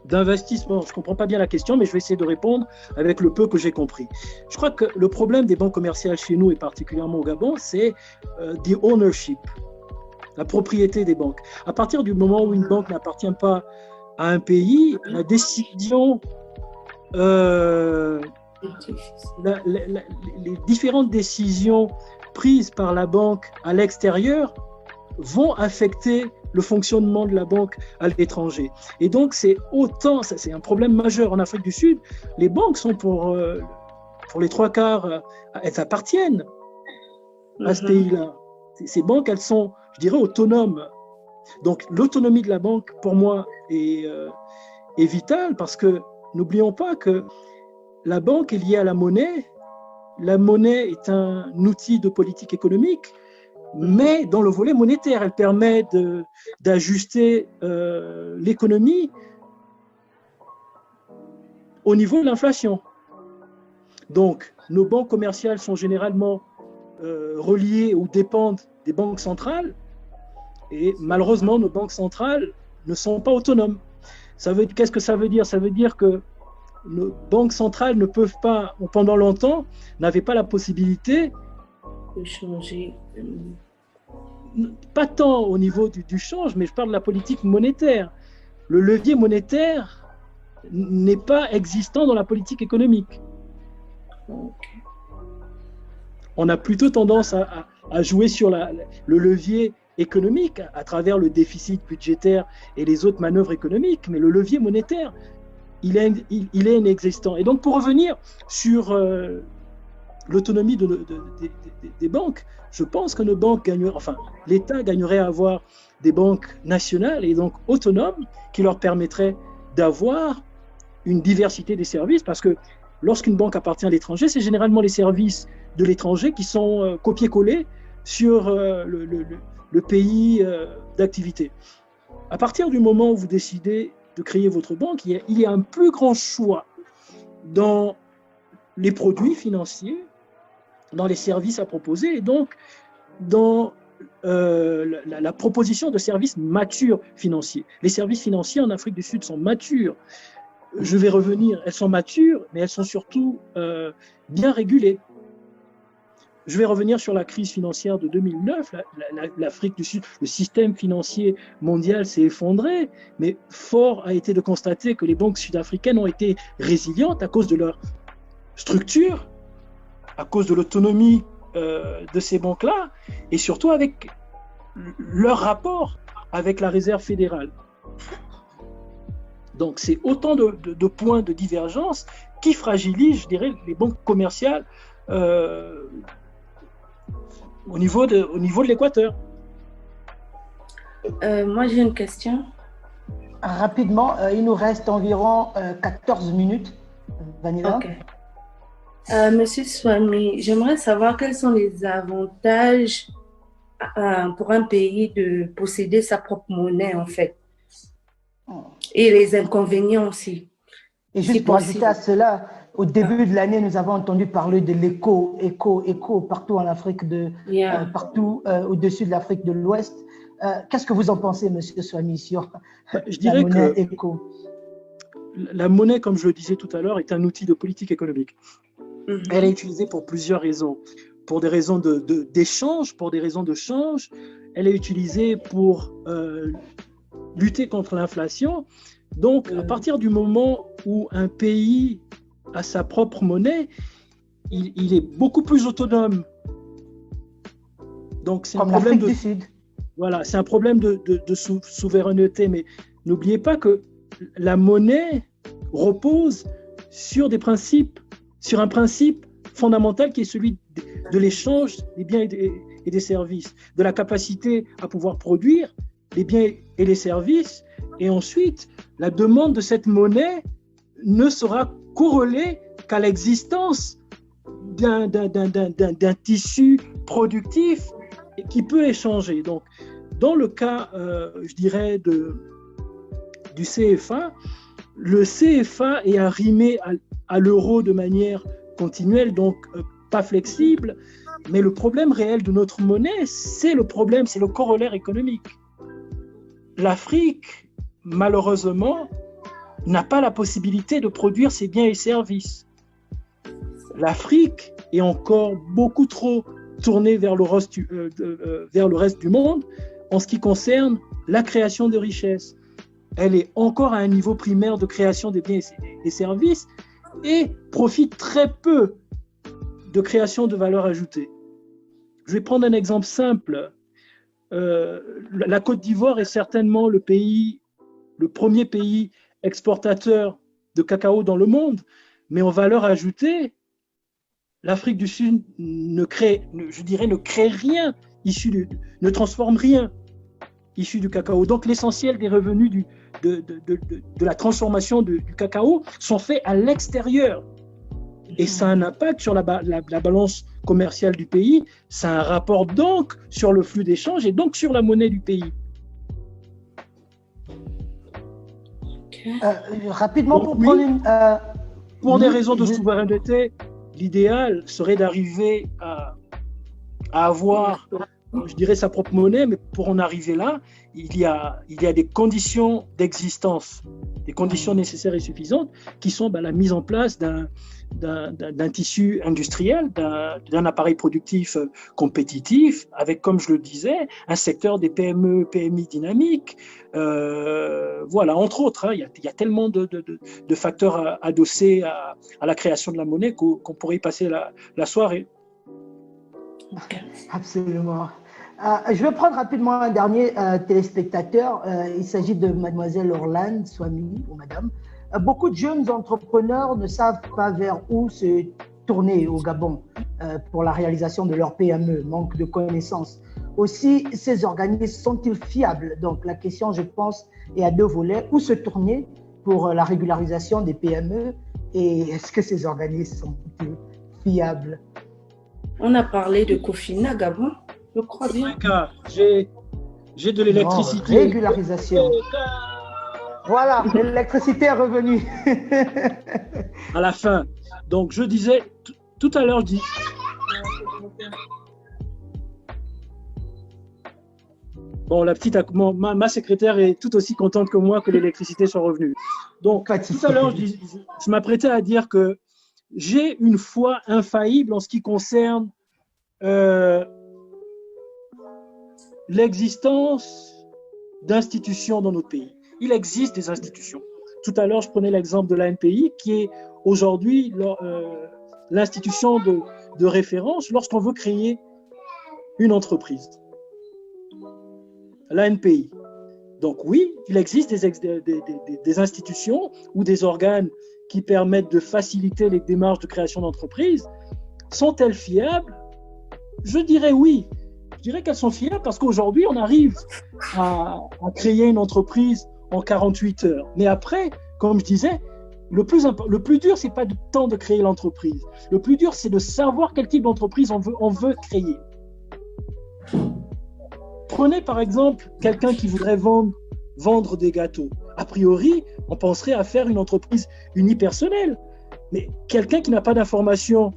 d'investissement, je ne comprends pas bien la question, mais je vais essayer de répondre avec le peu que j'ai compris. Je crois que le problème des banques commerciales chez nous, et particulièrement au Gabon, c'est the ownership, la propriété des banques. À partir du moment où une banque n'appartient pas à un pays, la décision, les différentes décisions prises par la banque à l'extérieur vont affecter le fonctionnement de la banque à l'étranger. Et donc, c'est un problème majeur en Afrique du Sud. Les banques sont pour les trois quarts, elles appartiennent à ce pays-là. Ces banques, elles sont, je dirais, autonomes. Donc, l'autonomie de la banque, pour moi, est vitale parce que n'oublions pas que la banque est liée à la monnaie. La monnaie est un outil de politique économique, mais dans le volet monétaire, elle permet d'ajuster l'économie au niveau de l'inflation. Donc, nos banques commerciales sont généralement reliées ou dépendent des banques centrales, et malheureusement, nos banques centrales ne sont pas autonomes. Qu'est-ce que ça veut dire? Ça veut dire que nos banques centrales ne peuvent pas, pendant longtemps, n'avaient pas la possibilité de changer. Pas tant au niveau du change, mais je parle de la politique monétaire. Le levier monétaire n'est pas existant dans la politique économique. On a plutôt tendance à jouer sur le levier économique à travers le déficit budgétaire et les autres manœuvres économiques, mais le levier monétaire, il est inexistant. Et donc, pour revenir sur l'autonomie des banques, je pense que nos banques l'État gagnerait à avoir des banques nationales et donc autonomes qui leur permettraient d'avoir une diversité des services, parce que lorsqu'une banque appartient à l'étranger, c'est généralement les services de l'étranger qui sont copiés-collés sur le pays d'activité. À partir du moment où vous décidez de créer votre banque, il y a un plus grand choix dans les produits financiers, dans les services à proposer, et donc dans la proposition de services matures financiers. Les services financiers en Afrique du Sud sont matures. Je vais revenir, elles sont matures, mais elles sont surtout bien régulées. Je vais revenir sur la crise financière de 2009. L'Afrique du Sud, le système financier mondial s'est effondré, mais fort a été de constater que les banques sud-africaines ont été résilientes à cause de leur structure, à cause de l'autonomie de ces banques-là, et surtout avec leur rapport avec la Réserve fédérale. Donc, c'est autant de points de divergence qui fragilisent, je dirais, les banques commerciales au niveau de l'Équateur. Moi, j'ai une question. Rapidement, il nous reste environ 14 minutes. Vanilla. Okay. Monsieur Swami, j'aimerais savoir quels sont les avantages pour un pays de posséder sa propre monnaie, en fait. Et les inconvénients aussi. Et juste pour ajouter à cela, au début de l'année, nous avons entendu parler de l'écho partout en Afrique, partout au-dessus de l'Afrique de l'Ouest. Qu'est-ce que vous en pensez, Monsieur Swami, sur la monnaie écho? La monnaie, comme je le disais tout à l'heure, est un outil de politique économique. Elle est utilisée pour plusieurs raisons. Pour des raisons d'échange, pour des raisons de change. Elle est utilisée pour lutter contre l'inflation. Donc, à partir du moment où un pays a sa propre monnaie, il est beaucoup plus autonome. Donc, c'est un problème du Sud. Voilà, c'est un problème de souveraineté. Mais n'oubliez pas que la monnaie repose sur des principes, sur un principe fondamental qui est celui de l'échange des biens et des services, de la capacité à pouvoir produire les biens et les services. Et ensuite, la demande de cette monnaie ne sera corrélée qu'à l'existence d'un tissu productif qui peut échanger. Donc, dans le cas, je dirais, du CFA, le CFA est arrimé à l'euro de manière continuelle, donc pas flexible, mais le problème réel de notre monnaie, c'est le corollaire économique. L'Afrique, malheureusement, n'a pas la possibilité de produire ses biens et services. L'Afrique est encore beaucoup trop tournée vers le reste du monde en ce qui concerne la création de richesses. Elle est encore à un niveau primaire de création des biens et services et profite très peu de création de valeur ajoutée. Je vais prendre un exemple simple. La Côte d'Ivoire est certainement le premier pays exportateur de cacao dans le monde, mais en valeur ajoutée, l'Afrique du Sud ne crée rien ne transforme rien issu du cacao. Donc l'essentiel des revenus de la transformation du cacao sont faits à l'extérieur. Et ça a un impact sur la balance commerciale du pays, ça a un rapport donc sur le flux d'échange et donc sur la monnaie du pays. Rapidement, donc, pour prendre pour des raisons de souveraineté, l'idéal serait d'arriver à avoir, je dirais, sa propre monnaie, mais pour en arriver là, il y a des conditions d'existence, des conditions nécessaires et suffisantes qui sont la mise en place d'un tissu industriel, d'un appareil productif compétitif, avec, comme je le disais, un secteur des PME, PMI dynamique. Voilà, entre autres, il y a tellement de facteurs adossés à la création de la monnaie qu'on pourrait y passer la soirée. Absolument. Je vais prendre rapidement un dernier téléspectateur. Il s'agit de mademoiselle Orlane Swami, ou madame. Beaucoup de jeunes entrepreneurs ne savent pas vers où se tourner au Gabon pour la réalisation de leur PME, manque de connaissances. Aussi, ces organismes sont-ils fiables? Donc la question, je pense, est à deux volets. Où se tourner pour la régularisation des PME et est-ce que ces organismes sont fiables? On a parlé de Cofina, Gabon, je crois bien. J'ai de l'électricité. Régularisation. Voilà, l'électricité est revenue. À la fin. Donc, je disais, tout à l'heure, je dis... Bon, ma secrétaire est tout aussi contente que moi que l'électricité soit revenue. Donc, tout à l'heure, je m'apprêtais à dire que j'ai une foi infaillible en ce qui concerne l'existence d'institutions dans notre pays. Il existe des institutions. Tout à l'heure, je prenais l'exemple de l'ANPI, qui est aujourd'hui l'institution de référence lorsqu'on veut créer une entreprise. L'ANPI. Donc oui, il existe des institutions ou des organes qui permettent de faciliter les démarches de création d'entreprise. Sont-elles fiables? Je dirais oui. Je dirais qu'elles sont fiables parce qu'aujourd'hui, on arrive à créer une entreprise en 48 heures. Mais après, comme je disais, le plus dur, ce n'est pas le temps de créer l'entreprise. Le plus dur, c'est de savoir quel type d'entreprise on veut créer. Prenez par exemple quelqu'un qui voudrait vendre des gâteaux. A priori, on penserait à faire une entreprise unipersonnelle. Mais quelqu'un qui n'a pas d'information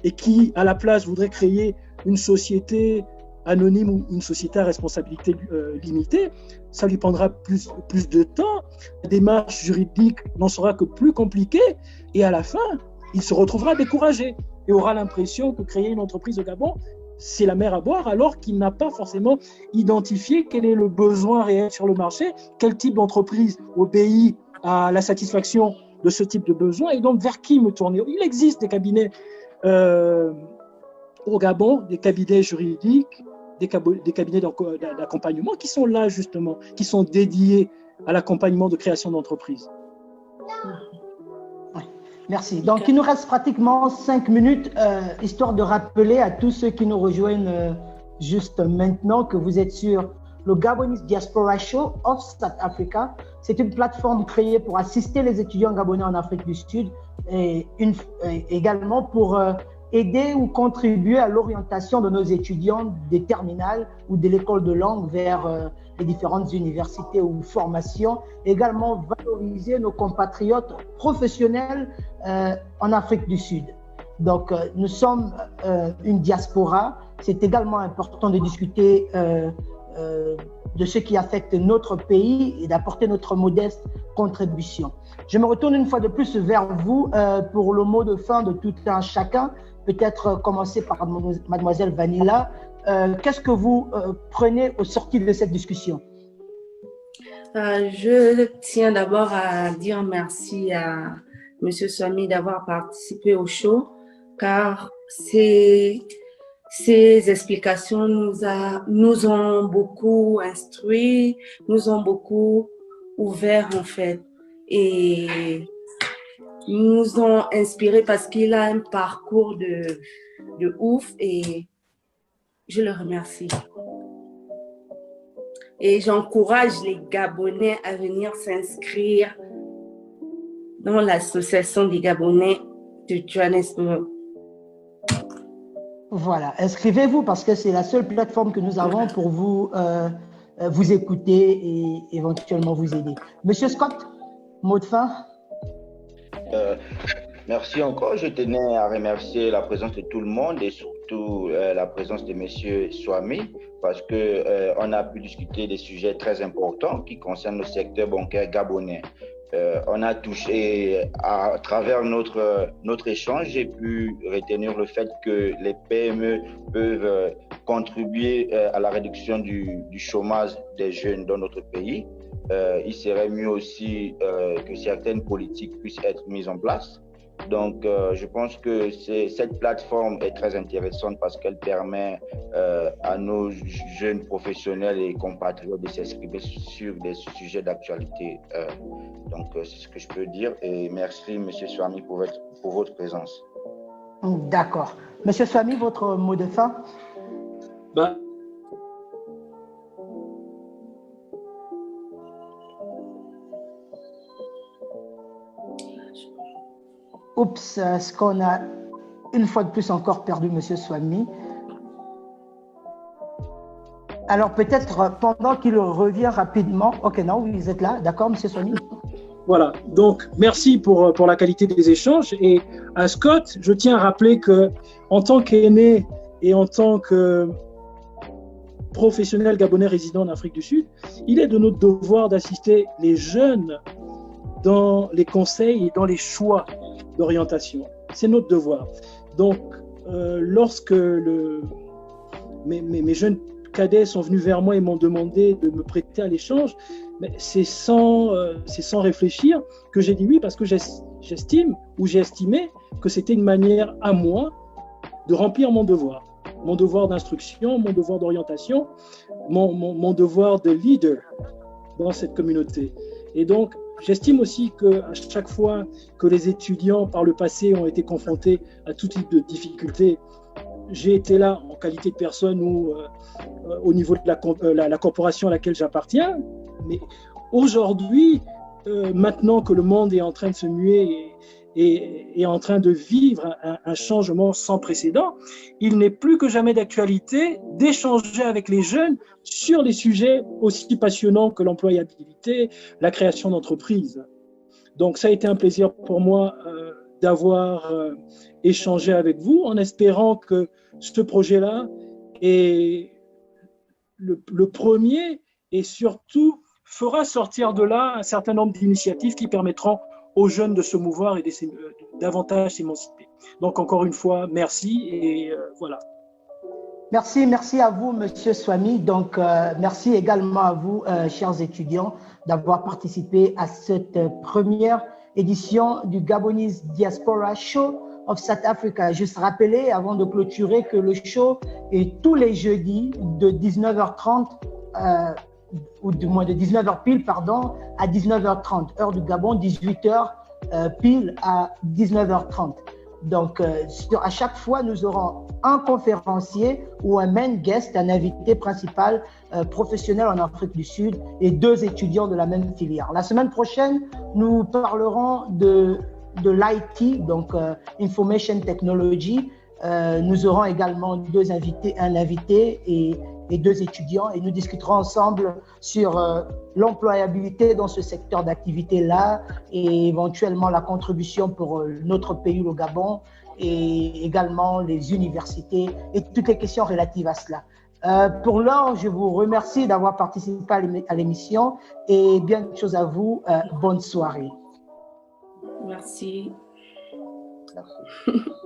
et qui, à la place, voudrait créer une société anonyme ou une société à responsabilité limitée, ça lui prendra plus de temps. La démarche juridique n'en sera que plus compliquée et à la fin, il se retrouvera découragé et aura l'impression que créer une entreprise au Gabon, c'est la mer à boire, alors qu'il n'a pas forcément identifié quel est le besoin réel sur le marché, quel type d'entreprise obéit à la satisfaction de ce type de besoin et donc vers qui me tourner. Il existe des cabinets au Gabon, des cabinets juridiques, des cabinets d'accompagnement qui sont là justement, qui sont dédiés à l'accompagnement de création d'entreprises. Merci. Donc, il nous reste pratiquement 5 minutes, histoire de rappeler à tous ceux qui nous rejoignent juste maintenant que vous êtes sur le Gabonese Diaspora Show of South Africa. C'est une plateforme créée pour assister les étudiants gabonais en Afrique du Sud et également pour aider ou contribuer à l'orientation de nos étudiants des terminales ou de l'école de langue vers les différentes universités ou formations. Également valoriser nos compatriotes professionnels en Afrique du Sud. Donc, nous sommes une diaspora. C'est également important de discuter de ce qui affecte notre pays et d'apporter notre modeste contribution. Je me retourne une fois de plus vers vous pour le mot de fin de tout un chacun. Peut-être commencer par Mademoiselle Vanilla. Qu'est-ce que vous prenez au sortir de cette discussion? Je tiens d'abord à dire merci à M. Swami d'avoir participé au show, car ces explications nous ont beaucoup instruits, nous ont beaucoup ouvert en fait, et nous ont inspirés parce qu'il a un parcours de ouf et je le remercie. Et j'encourage les Gabonais à venir s'inscrire dans l'association des Gabonais de Johannesburg. Voilà, inscrivez-vous parce que c'est la seule plateforme que nous avons pour vous, vous écouter et éventuellement vous aider. Monsieur Scott, mot de fin? Merci encore. Je tenais à remercier la présence de tout le monde et surtout la présence de Monsieur Swami parce qu'on a pu discuter des sujets très importants qui concernent le secteur bancaire gabonais. On a touché, à travers notre échange, j'ai pu retenir le fait que les PME peuvent contribuer à la réduction du chômage des jeunes dans notre pays. Il serait mieux aussi que certaines politiques puissent être mises en place. Donc, je pense que cette plateforme est très intéressante parce qu'elle permet à nos jeunes professionnels et compatriotes de s'exprimer sur des sujets d'actualité. Donc, c'est ce que je peux dire. Et merci, M. Swami, pour votre présence. D'accord. M. Swami, votre mot de fin? Oups, est-ce qu'on a une fois de plus encore perdu M. Swami? Alors peut-être pendant qu'il revient rapidement. Ok, non, vous êtes là, d'accord, M. Swami? Voilà, donc merci pour la qualité des échanges. Et à Scott, je tiens à rappeler qu'en tant qu'aîné et en tant que professionnel gabonais résident en Afrique du Sud, il est de notre devoir d'assister les jeunes dans les conseils et dans les choix d'orientation. C'est notre devoir. Donc, lorsque mes jeunes cadets sont venus vers moi et m'ont demandé de me prêter à l'échange, c'est sans réfléchir que j'ai dit oui, parce que j'estime ou j'ai estimé que c'était une manière à moi de remplir mon devoir d'instruction, mon devoir d'orientation, mon devoir de leader dans cette communauté. Et donc, j'estime aussi qu'à chaque fois que les étudiants par le passé ont été confrontés à tout type de difficultés, j'ai été là en qualité de personne ou au niveau de la corporation à laquelle j'appartiens. Mais aujourd'hui, maintenant que le monde est en train de se muer est en train de vivre un changement sans précédent, il n'est plus que jamais d'actualité d'échanger avec les jeunes sur des sujets aussi passionnants que l'employabilité, la création d'entreprises. Donc, ça a été un plaisir pour moi d'avoir échangé avec vous, en espérant que ce projet-là est le premier et surtout fera sortir de là un certain nombre d'initiatives qui permettront aux jeunes de se mouvoir et de davantage s'émanciper. Donc, encore une fois, merci et voilà. Merci à vous, Monsieur Swami. Donc, merci également à vous, chers étudiants, d'avoir participé à cette première édition du Gabonese Diaspora Show of South Africa. Juste rappeler, avant de clôturer, que le show est tous les jeudis de 19h30, ou du moins de 19h pile, pardon, à 19h30, heure du Gabon, 18h pile à 19h30. Donc, à chaque fois, nous aurons un conférencier ou un main guest, un invité principal professionnel en Afrique du Sud et 2 étudiants de la même filière. La semaine prochaine, nous parlerons de l'IT, donc Information Technology. Nous aurons également 2 invités, un invité et 2 étudiants, et nous discuterons ensemble sur l'employabilité dans ce secteur d'activité-là et éventuellement la contribution pour notre pays, le Gabon, et également les universités et toutes les questions relatives à cela. Pour l'heure, je vous remercie d'avoir participé à l'émission et bien de choses à vous. Bonne soirée. Merci. Merci.